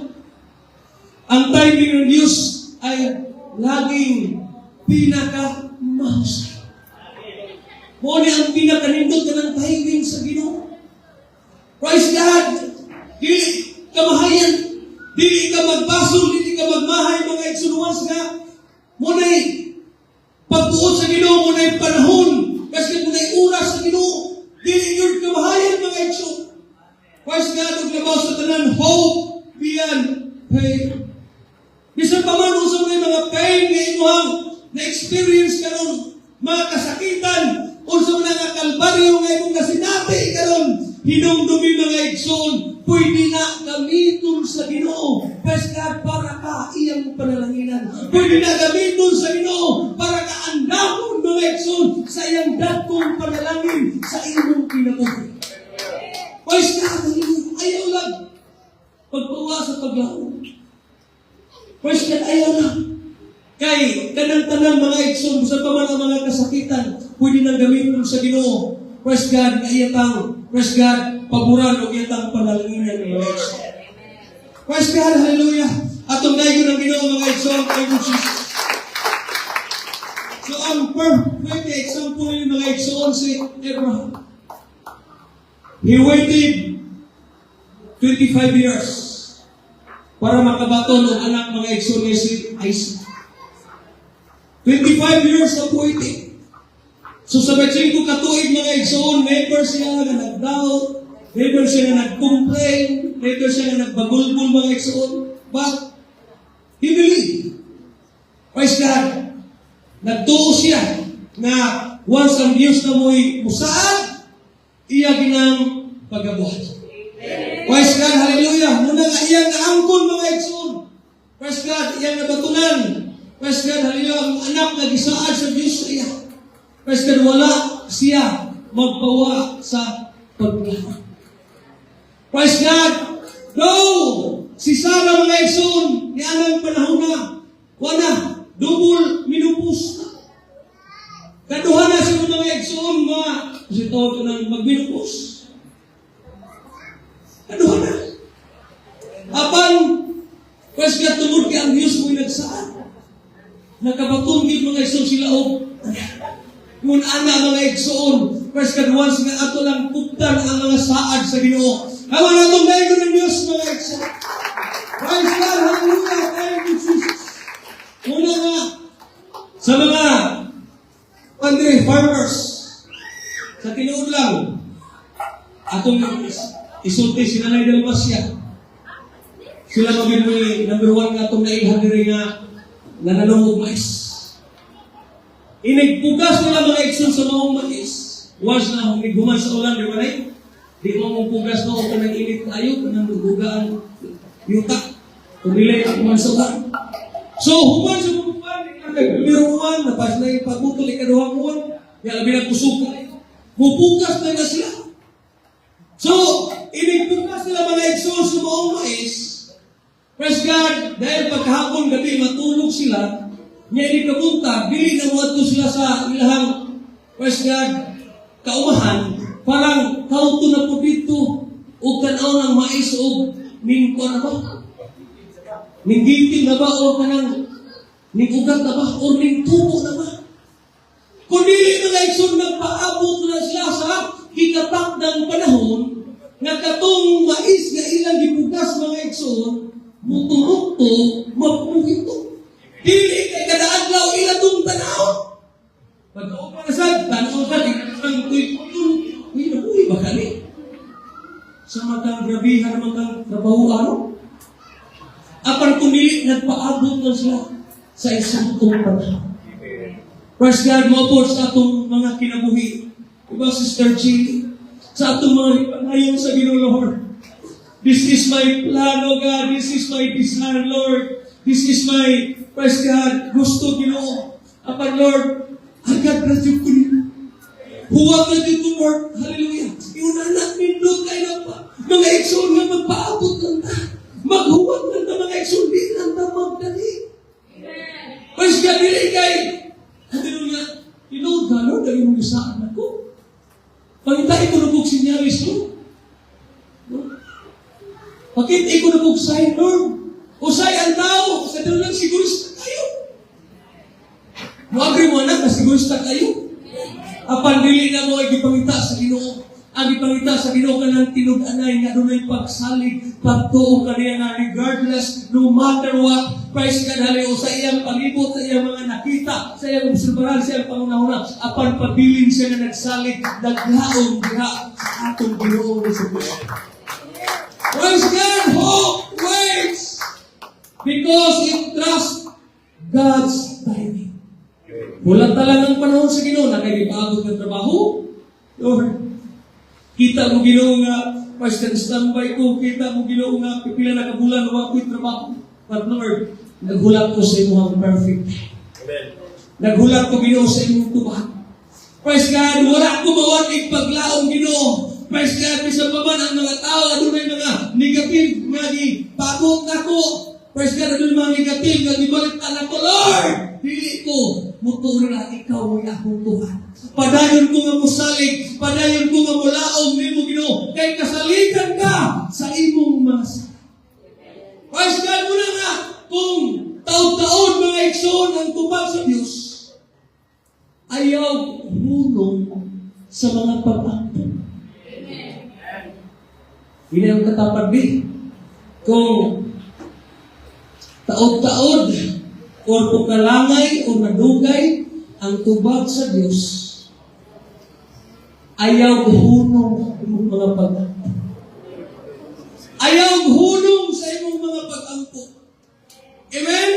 Ang timing ng Diyos ay laging pinakamahusay. Muna ang pinakanindot ka ng timing sa Ginoo. Praise God! Dili ka mahayan, dili ka magbasol, dili ka magmahay mga igsunuwas nga. Muna'y pagbuot sa Ginoo, muna'y panahon, kasi muna'y oras sa Ginoo. Dili yun kamahayan mga igsoon. Praise God, ang labaw sa tanan, hope beyond pain. Bisan pa man sa mga pain na imuhang na-experience ka nun, mga kasakitan, o sa mga kalbaryo nga imong nasinati ka nun, hinumdumi mga igsoon, pwede na gamiton sa Ginoo. Praise God, para ka iyang panalanginan. Pwede na gamiton sa Ginoo, para ka andamon mga igsoon, sa iyang dakong panalangin, sa iyong kinabuhi. Praise God, ayaw lang pagpawa sa paglaon. Praise God, ayaw lang. Kay kanang-tanang mga igsoon, sa paman ang mga kasakitan, pwede nang gamiton sa Ginoo. Praise God, iyatang, praise God, paboran o iyatang panalanginan ng mga igsoon. Praise God, hallelujah. Atong dayon ng Ginoo mga igsoon kay Jesus. So ang perfect example ni mga igsoon si Abraham. He waited 25 years para makabaton ang anak mga igsoon ni si Isaac. 25 years of waiting. So sa betsin ko katuig mga igsoon, never siya nga nag-doubt, never siya nga nag-complain, never siya nga nagbagulbul mga igsoon. But he believed. Praise God. Nagtuo siya na once ang Diyos na mo'y musaad, iya ginang pagabuhat. Praise God, hallelujah. Muna nga iyang naangkon mga igsoon. Praise God, iyang nabatunan. Praise God, hallelujah. Ang anak na gisaad sa Diyos sa iya. Praise God, wala siya magpawa sa paglahat. Praise God. No! Si Sarah mga igsoon, ni anang panahon na, wala, double minupus na. Kaduha na siya mga igsoon, mga, kasi tawag ko ng magminupus. Kaduha na. Apan, praise God, tungod kay ang Diyos mo'y nagsaad. Nakabatunggit mga igsoon sila o, kung ana mga igsoon, praise God, once nga ato lang kuptan ang mga saad sa Ginoo. Hawa na itong dahigo ng Diyos mga igsoon. Praise God, hallelujah, thank you Jesus. Muna nga, sa mga farmers, sa tinuod lang, atong isulti si Nanay Dalmasya. Sila maging may number 1 nga itong nailhan nila nga nananong mais. Inigpugas nila mga igsoon sa maong mais. Once na humiguman sa ulan, di ba na di mo mong pugas na ako ng init tayo, kanang dugugaan yuta. Kumilay ako man sa ulan. So, human sa bubukan, nagbiruan, napas na yung pagutol, ikaduhang uwan, yung labi ng pusuko. Pupugas na sila. So, inigpugas nila mga igsoon sa maong mais. Praise God, dahil pagkahapon gabi matulog sila, niya inikabunta, bili na mga ito sila sa ilahang, praise God, kaumahan, parang kauto na po dito, o tanaw ng mais o mingko na ba? Minggiting na ba o kanang mingugat na ba o mingtubo na ba? Kung dili mga igsoon nagpaabot na sila sa kikatakdang panahon, nga katong mais nga ilang gipugas mga igsoon, muturukto, mapuhito. Dili kay kada adlaw ila tong tanaw. Pag-o pa sad, tanaw ka ang kuy-kuy, uy ba kani? Sa matang grabihan matang trabaho ano? Apan kung dili nagpaabot na sila sa isang panahon. Praise God, mo po sa atong mga kinabuhi. Diba, Sister G? Sa atong mga panayon sa Ginoo Lord. This is my plan, O God. This is my desire, Lord. This is my, praise God, gusto, Ginoo. Apan, Lord, agad na dyan ko niyo. Huwag na dyan ko, Lord. Hallelujah. Yung anak nindot kayo na pa. Mga igsoon nga magpaabot lang na. Maghuwag lang na mga igsoon. Di lang na magdali. Praise God, dili kay. Hallelujah. Inood ka, Lord, ay mong isaan ako. Pagintay ko na buksin niya, Risto. Pakit ko na buksahin, Lord. Usay ang tao. Sa doon lang sigurista kayo. Muagri mo anak na sigurista kayo. Apan dili na mo ay gipangita sa Ginoo. Ang gipangita sa Ginoo ka ng tinud-anay nga doon ay pagsalig, pagtuo ka niya na regardless, no matter what, praise God, haliw sa iyang palibot, sa iyang mga nakita, sa iyang obserbahan, sa iyang pangunahuna, apan pabilin siya na nagsalig, naglaon diha sa atong Ginoo sa Diyos. Praise God, hope waits because it trusts God's timing. Wala talagang panahon sa Ginoo na kay ipaabot ng trabaho. Lord, kita mo Ginoo nga Pastor standby ko, kita mo Ginoo nga pipila na kabulan wa ko'y trabaho. But Lord, naghulat ko sa imong perfect. Amen. Naghulat ko Ginoo sa imong tubag. Praise God, wala ko mawatig paglaong Ginoo. Praise God, bisan pa man ang mga tao, adunay mga negative nga gipagod nako. Praise God, adunay mga negative nga gibalitan nako, Lord. Dili ko mutuon na ikaw ay akong Tuhan. Padayon ko nga musalig, padayon ko nga mulaom nimo Ginoo. Kay kasaligan ka sa imong mga sa. Praise God, muna nga ang tubag sa Diyos, ayaw hulong sa mga pag-ampo. Hindi ang katapad di. Kung taod-taod o pukalangay o nadugay ang tubag sa Diyos, ayaw hulong sa imong mga pag-ampo. Ayaw hulong sa imong mga pag-ampo. Amen?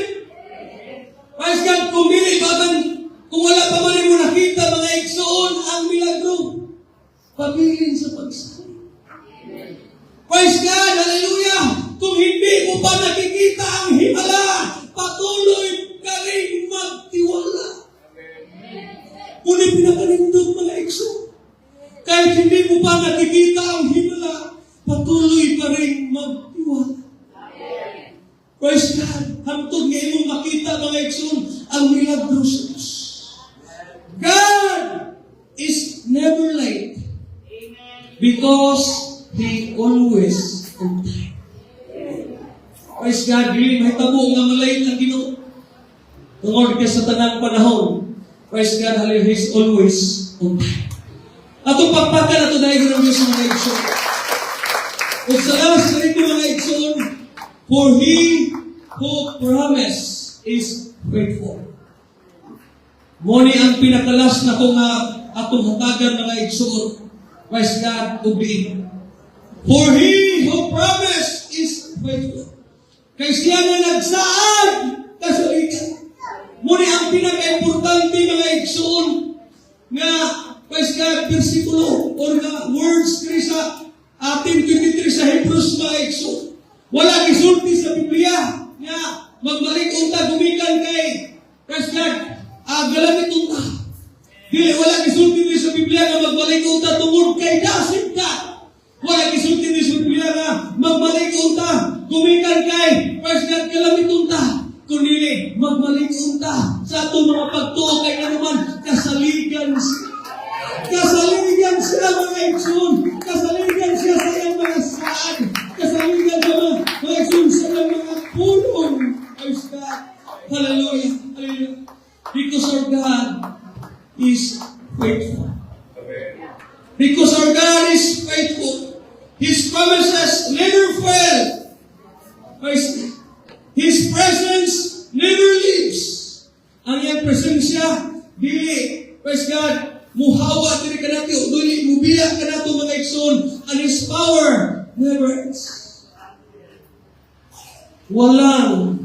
Praise God, kung dili bagan, kung wala pa man mo nakita mga igsoon ang milagro, pabilin sa pagsali. Praise God, hallelujah! Kung hindi mo pa nakikita ang himala, patuloy ka rin magtiwala. Kung di pinakanindog mga igsoon, kahit hindi mo pa nakikita ang himala, patuloy ka rin magtiwala. Praise God, hantod nga imong makita mga igsoon ang milagro sa Diyos. God is never late because He always on time. Praise God, dili mahitabo nga malait ang Ginoo. Tungod ka sa tanang panahon, praise God, hallelujah, He's always on time. Atong pagpakan ato dahil ng Diyos mga igsoon. Ug sa last na ito mga igsoon, for He who promise is faithful. Muni ang pinakalas na kung atong hatagan mga igsoon. Praise God, ubiin. For He who promised is faithful. Kay siya na nagsaad kasalitan. Muni ang pinaka-importante mga igsoon nga, praise God, versikulo or nga words kri sa ating 23 sa Hebrews mga igsoon. Wala gisulti sa Biblia nga magbalik unta gumikan kay, praise God, galamit unta. Dili wala gisulti sa Biblia nga magbalik unta tungod kay dasit ka. Wala gisulti sa Biblia nga magbalik unta gumikan kay, praise God, galamit unta. Kundi magbalik unta sa atong mga pagtuo kay naman kasaligan siya. Kasaligan siya mga igsoon. Kasaligan siya sa iyang mga saan. Kasaligan siya mga igsoon sa iyang mga pulong. Praise God. Hallelujah. Hallelujah. Because our God is faithful. Because our God is faithful. His promises never fail. Praise God. His presence never leaves. Ang iyang presensya, dili, praise God, muhawa diri ka natin, dili, mubiyak ka natin mga igsoon, and His power never ends. Walang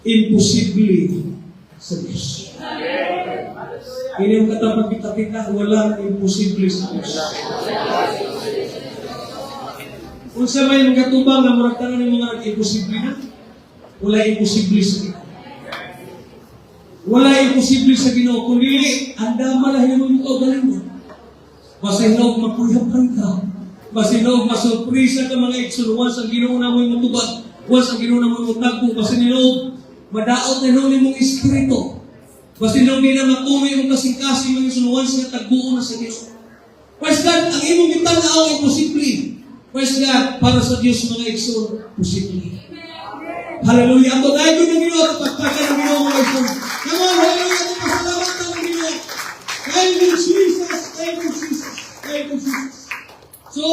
imposible sa Diyos. Ini ang katapag kita, walang imposible sa Diyos. Kung sa may mga tubang na murag tanan ng mga nag-imposible na, wala imposible sa Ginoo. Wala imposible sa Ginoo. Kung dili, anda malahin mo ito galing mo. Basta hinog mapuyapan ka. Basta hinog masurpresa ka mga igsoon. Once ang Ginoo na mo yung matubad. Once ang Ginoo na mo yung matagpo. Basta hinog madaot na hinog mong espiritu. Basta hinog di na matuloy mong kasing-kasing mga igsoon. Once nga tagbuo na sa Ginoo. Praise God, ang imong itanaw ay posible. Praise God, para sa Diyos mga igsoon, posible. Hallelujah. Ato dahil ko ng Ginoo, pagpakan ng Ginoo mga igsoon. Come on, hallelujah. Ato pasalamat ng Ginoo. Thank you, Jesus. Thank you, Jesus. Thank you, Jesus. So,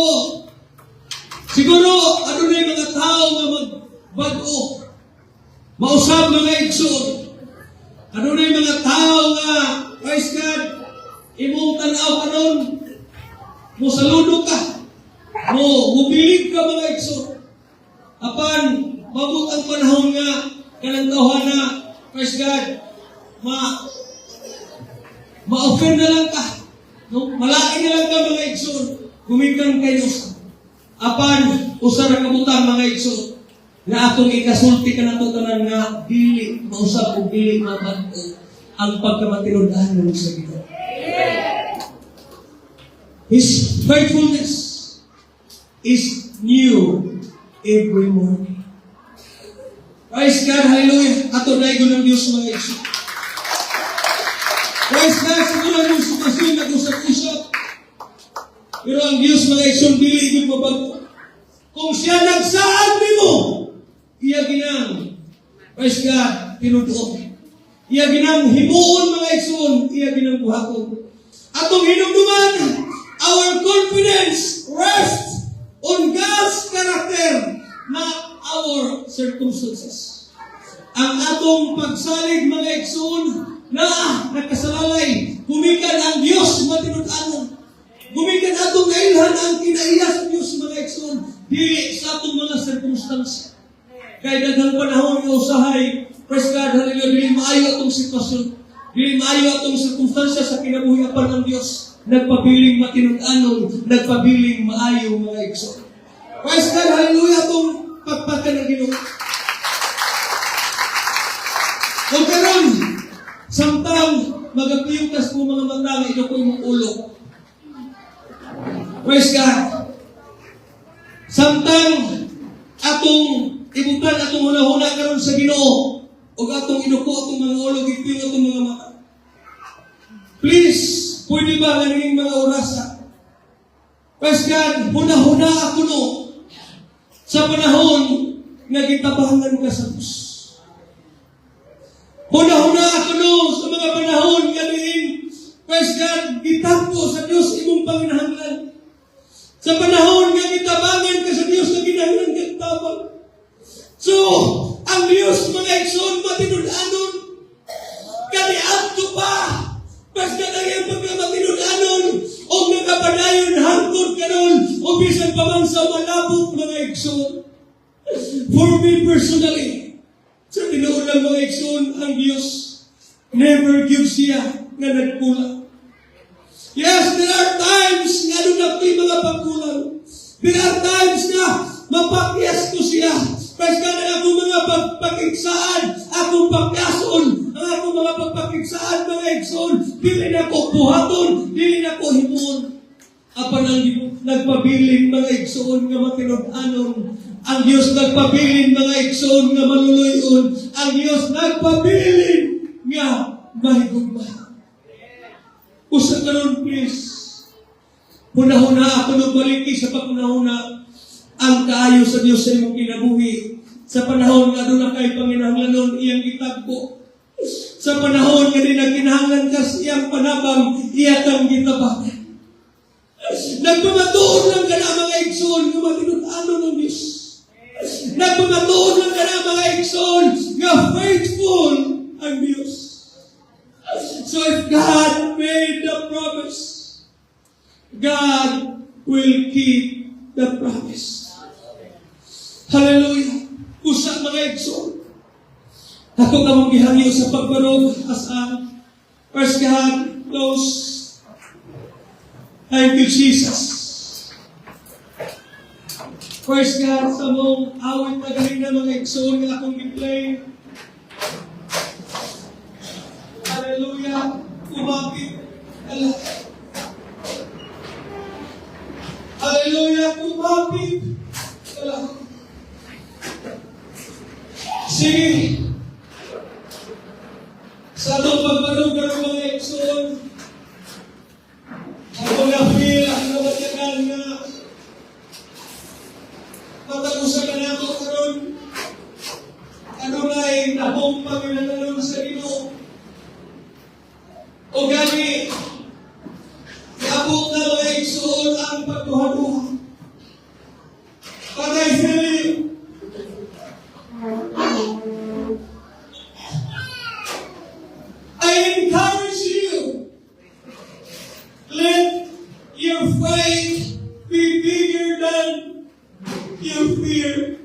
siguro, ano na yung mga tao na magbago, mausap mga igsoon. Ano na yung mga tao na, praise God, imong tanaw ka nun, mo saludo ka, mubilig ka mga igsoon. Apan, mabot ang panahon nga, kanang tawhan na, praise God, ma-offer na lang ka. No? Malaki na lang ka mga igsoon. Gumikan kayo. Apan, usa na kabutang mga igsoon. Na atong ikasulti ka na ito tanan nga, dili, mausap o dili mabago ang pagkamatinudahan sa Ginoo. His faithfulness is new every morning. Praise God, hallelujah. Ato na igon ng Diyos mga igsoon. Praise God, siguro yung sitwasyon nag-usap-usap. Pero ang Diyos mga igsoon, dili igong mabago. Kung siya nagsaad mo, iya ginang, praise God, tinudoon. iya ginang himuon mga igsoon, iya ginang buhaton. Atong hinumduman, our confidence rests on God's character, not our circumstances. Ang atong pagsalig mga igsoon na nakasalalay, gumikan ang Dios matinud-anon. Gumikan atong nailhan ang kinaiya sa Dios mga igsoon, dili sa atong mga circumstances. Kaya daghang panahon nga usahay, praise God, hallelujah, dili maayo atong sitwasyon, dili maayo atong sirkumstansya sa kinabuhiapan ng Dios. Nagpabiling matinud-anon, nagpabiling maayo mga igsoon. Praise God, hallelujah, atong pagpatan ng Ginoo. Kung karon, samtang magapiyukas po mga mata, ito po yung ulo. Praise God. Samtang atong ibutan atong huna-huna karon sa Ginoo o atong inuko atong mga ulo, gipiyong atong mga mata. Please, pwede ba ganing mga orasa? Praise God, huna-huna ako no sa panahon nga gitabangan ka sa Diyos. Huna-huna ako no sa mga panahon nga diin, praise God, gitampo sa Diyos imong panginahanglan. Sa panahon nga gitabangan ka sa Diyos na ginahanglan kang tabang. So, ang Diyos mga igsoon matinud-anon, kaniadto pa, basta na yung pagkamatinud-anon, o nakapadayon hangtod karon, o bisan pa man sa malabot mga igsoon. For me personally, sa tinuod ng mga igsoon, ang Diyos never gives siya nga nagkulang. Yes, there are times nga doon na mga pagkulang. There are times na mapakyas ko siya. Praise God, ang akong mga pagpakigsaan, akong pagkason, ang akong mga pagpakigsaan, mga igsoon, dili na ko buhaton, dili na ko himuon. Apan ang nagpabilin mga igsoon nga matinud-anon, ang Diyos nagpabilin mga igsoon nga maluluyon, ang Diyos nagpabilin nga mahigugma. Usa karon please, huna-huna ako nung baliki sa pagkunahuna, ang kaayo sa Diyos sa imong kinabuhi. Sa panahon nga doon na kay panginahanglanon, iyang itagpo. Sa panahon nga din na kinahanglan ka sa iyang panabang, iya kang gitabangan. Nagpamatuon lang ka na mga igsoon, nga matinud-anon ng Diyos. Nagpamatuon lang ka na mga igsoon, nga faithful ang Diyos. So if God made the promise, God will keep the promise. Hallelujah. Usa mga igsoon. Ako ka mong gihangyo sa pagbarog as a first God close. Thank you, Jesus. First God, sa mong awit na galing na mga igsoon nga akong i-play. Hallelujah. Kumapit. Hallelujah. Kumapit. Sige. Sa itong pagbarog ng mga igsoon, ako na-feel, ako na-matagal nga matagusan ka na ako karon. Ano na yung nabong Panginoon sa Ginoo. O gani, iabot na mga igsoon ang pagduha-duha. But I tell you, I encourage you, let your faith be bigger than your fear.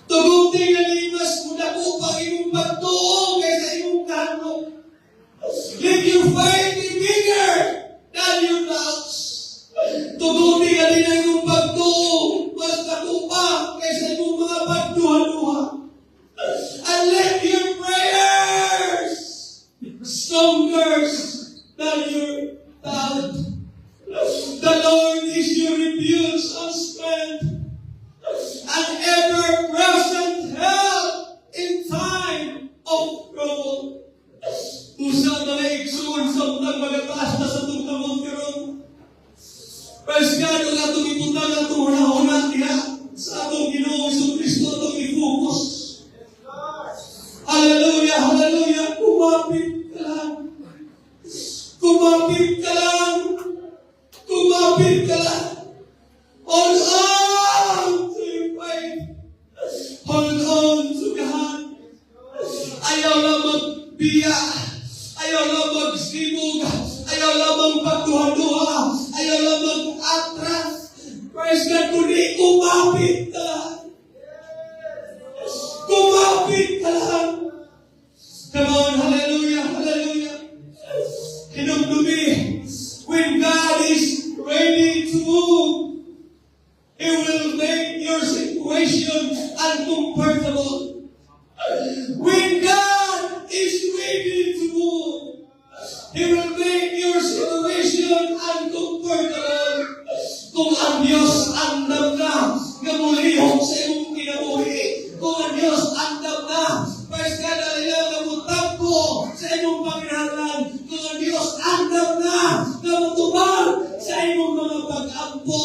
Tuguti na limas mo na po pang imong pagtuo kaysa imong kahano. Let your faith be bigger than your doubts. Tuguti na din ang imong pagtuo mas nakupa kaysa imong mga pagtuo. biya, ayaw lang magsibog, ayaw lang magpagduha-duha, ayaw lang mag-atras. Praise God, kundi kumapit ka lang. Kumapit ka lang. Come on, hallelujah, hallelujah. Hinumdumi, when God is ready to move, He will make your situation uncomfortable. When God is ready to move, He will make your situation uncomfortable. Kung ang Diyos andam na, nga mulihok sa imong kinabuhi. Kung ang Diyos andam na, praise God, hallelujah, nga mutampo sa imong panginalan. Kung ang Diyos andam na, nga mutubag sa imong mga pag-ampo.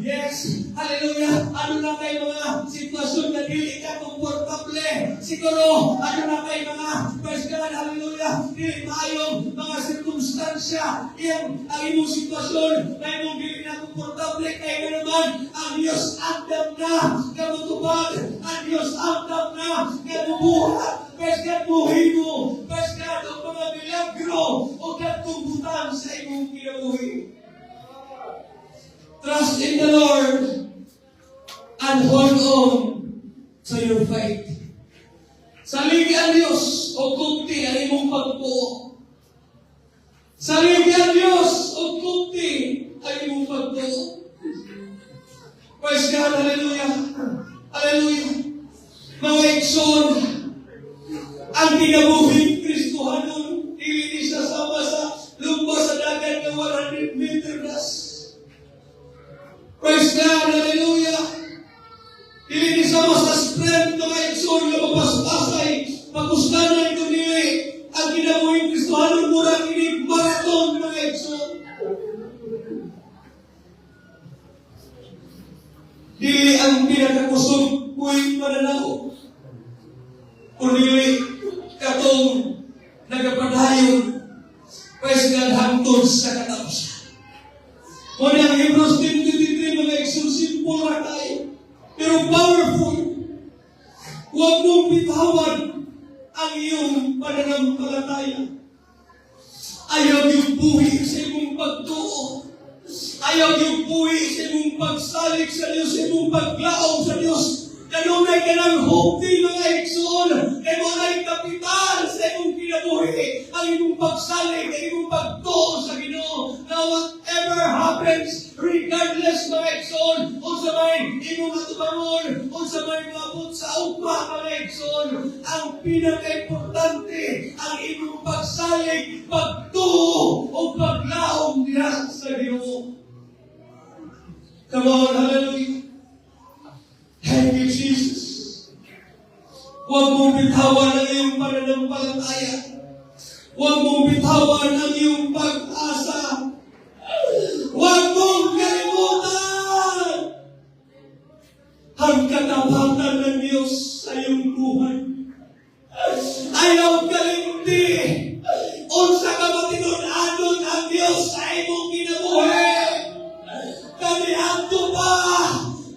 Yes, hallelujah. Ano na kay mga sitwasyon na dili ka komportable? Siguro, ano na kay mga, praise God, hallelujah, dili maayong mga sirkumstansya. Iyang ang imong sitwasyon na imong dili na komportable kay nga naman ang Diyos andam na kamutubag. Ang Diyos andam na kamubuhat. Praise God, buhay mo. Praise God, ang mga milagro o katungkutan sa imong kinabuhi. Trust in the Lord and hold on to your faith. Saligi ang Diyos o kunti ang imong pagtuo. Saligi ang Diyos o kunti ang imong pagtuo. Praise God, hallelujah. Hallelujah. Mga ikson, ang kinabuhing Kristohanon, hindi siya sama sa lumba sa dagat ng 100 meters. Praise God, hallelujah. Hindi sama sa strength ng mga ikson na mapaspasay, pagkusganan ko nili, ang kinabuhing Kristohanon murang ini marathon mga ikson. Dili ang pinakakusog kuwing mananaw. Kundi katong nagapadayon, praise God, hangtod sa katapusan. Kung ang Hebrews 10:23, mga ikson, simple na tayo, pero powerful. Huwag mong bitawan ang iyong pananampalataya. Ayaw yung buhi sa imong pagtuo. Ayaw yung buhi sa imong pagsalik sa Diyos, sa imong paglaong sa Diyos. Kanunay ka ng hope din mga ikson, kay mo na'y kapital sa imong kinabuhi, ang imong pagsalik, ang imong pagtuo sa Ginoo. Now whatever happens, regardless mga ikson, o sa may imong atubangon, o sa may mabot sa upa mga ikson, ang pinaka-importante, ang imong pagsalik, pagtuo, o paglaong diya sa Ginoo. Come on, hallelujah. Thank you, Jesus. Huwag mong bitawan ang iyong pananampalataya. Huwag mong bitawan ang iyong pag-asa. Huwag mong kalimutan ang katapatan ng Diyos sa iyong buhay. Ayaw kalimti. Unsa ka matinud-anon ang Diyos sa imong kinabuhi. Kami adto pa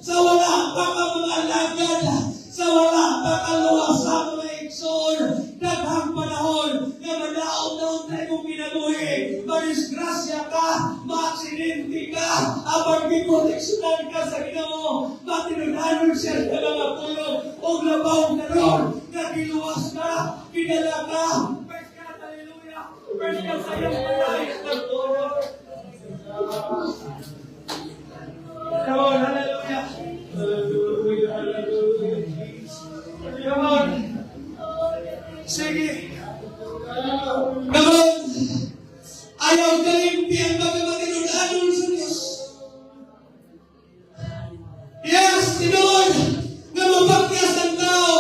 sa wala pa ka mga lagad, sa wala pa ka luwasa mga ikson, daghang panahon na madaon-daon tayo mong kinabuhi, madisgrasya ka, maaksidente ka, abang giproteksyonan ka sa Ginoo, matinunanon siya sa mga pulo, o labaw ka ron, nagiluwas ka, pinala ka, praise God, hallelujah, praise God sa iyong panayos ng Lord. Come on, hallelujah. Hallelujah, hallelujah. Come on. Sige. Come on. Ayaw kalimpi ang pagmamatinunanon sa Diyos. Yes, Lord, na mapakyas ang tao.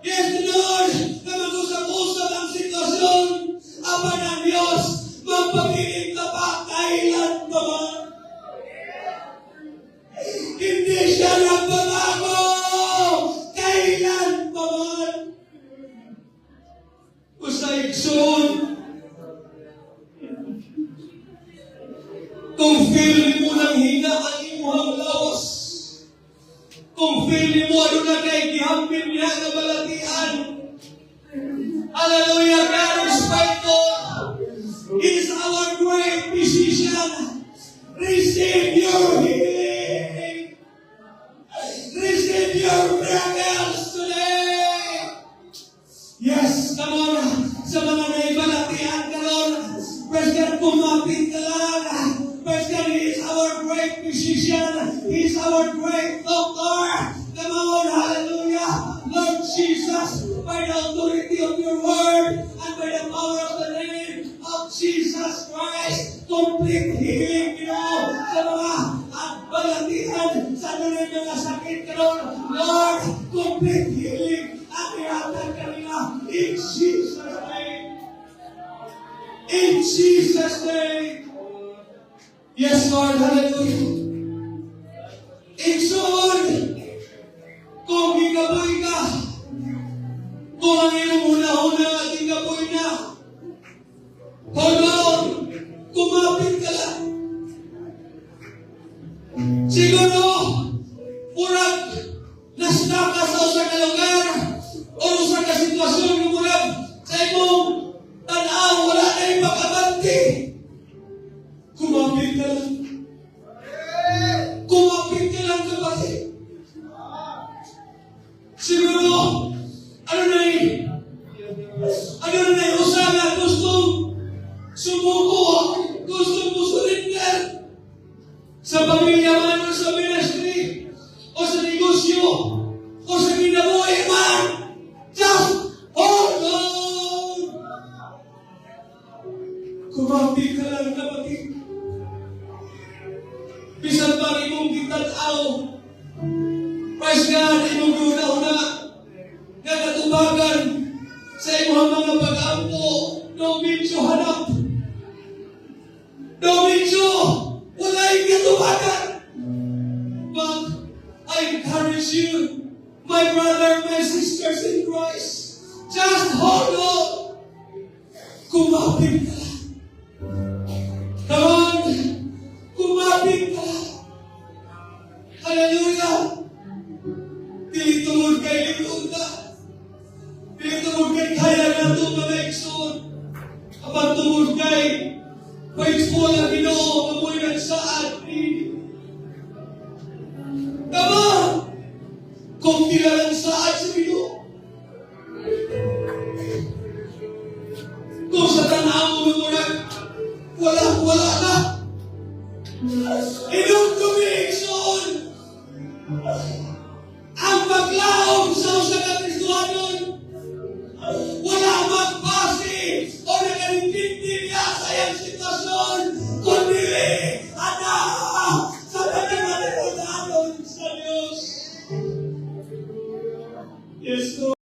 Yes, Lord, na mag-usap-usap ang sitwasyon. Ama ng Diyos, magpakinig ka pa kailan pa man. Hindi siya nagbabago! Kailan pa man? Usay ikson. Kung feel mo ng hina ang imuhang lawas, kung feel mo ano na kay gihambin niya na balatian, hallelujah, God Receive your healing. Receive your miracles today. Yes, come on. Sa mga naibalatian ka ron, praise God, kumapit ka lang. Praise God, He is our great physician. He is our great doctor. Come on, hallelujah. Lord Jesus, by the authority of your word and by the power of the name of Jesus Christ, complete healing, sa mga balatian, sa mga sakit ka ron. Lord, complete healing ang ihatag kanila in Jesus' name. In Jesus' name. Yes, Lord, hallelujah. Igsoon, kung gikaboy ka, kung ang iyong una-una at gikaboy na, hold on, kumapit ka lang. Siguro, murag, nasnak ka sa usa ka lugar, o usa ka sitwasyon, murag, sa imong tanaw, wala na yung makabanti. Kumapit ka lang. Kumapit ka lang, kapatid. Siguro, ano na usa na gustong sumuko, gustong surrender sa pamilya man o sa ministry, o sa negosyo, o sa kinabuhi man. Just hold on. Kumapit ka lang, kapatid. Bisan pa imong gitanaw, praise God, imong una-una, nagatubagan sa imong mga pag-ampo, no medyo hanap. No medyo, wala yung katubagan. But I encourage you, my brother, my sisters in Christ, just hold on. Kumapit ka lang. Come on, kumapit ka lang. Hallelujah. Dili tungod kay litong ka. Dili tungod kay kaya na ito mga ikson. Kapag tungod kay paispo na Ginoo, kamoy nagsaad ni. Tama! Kung tila lang saad sa Ginoo. Kung sa tanaw mo murag, wala na. Inyong kumikson. Ang paglaom sa usa ka Kristohanon, wala magpasi o nakalintindi niya sa iyang sitwasyon, kundi ana sa pagkakalimutan sa Diyos. Yes, Lord.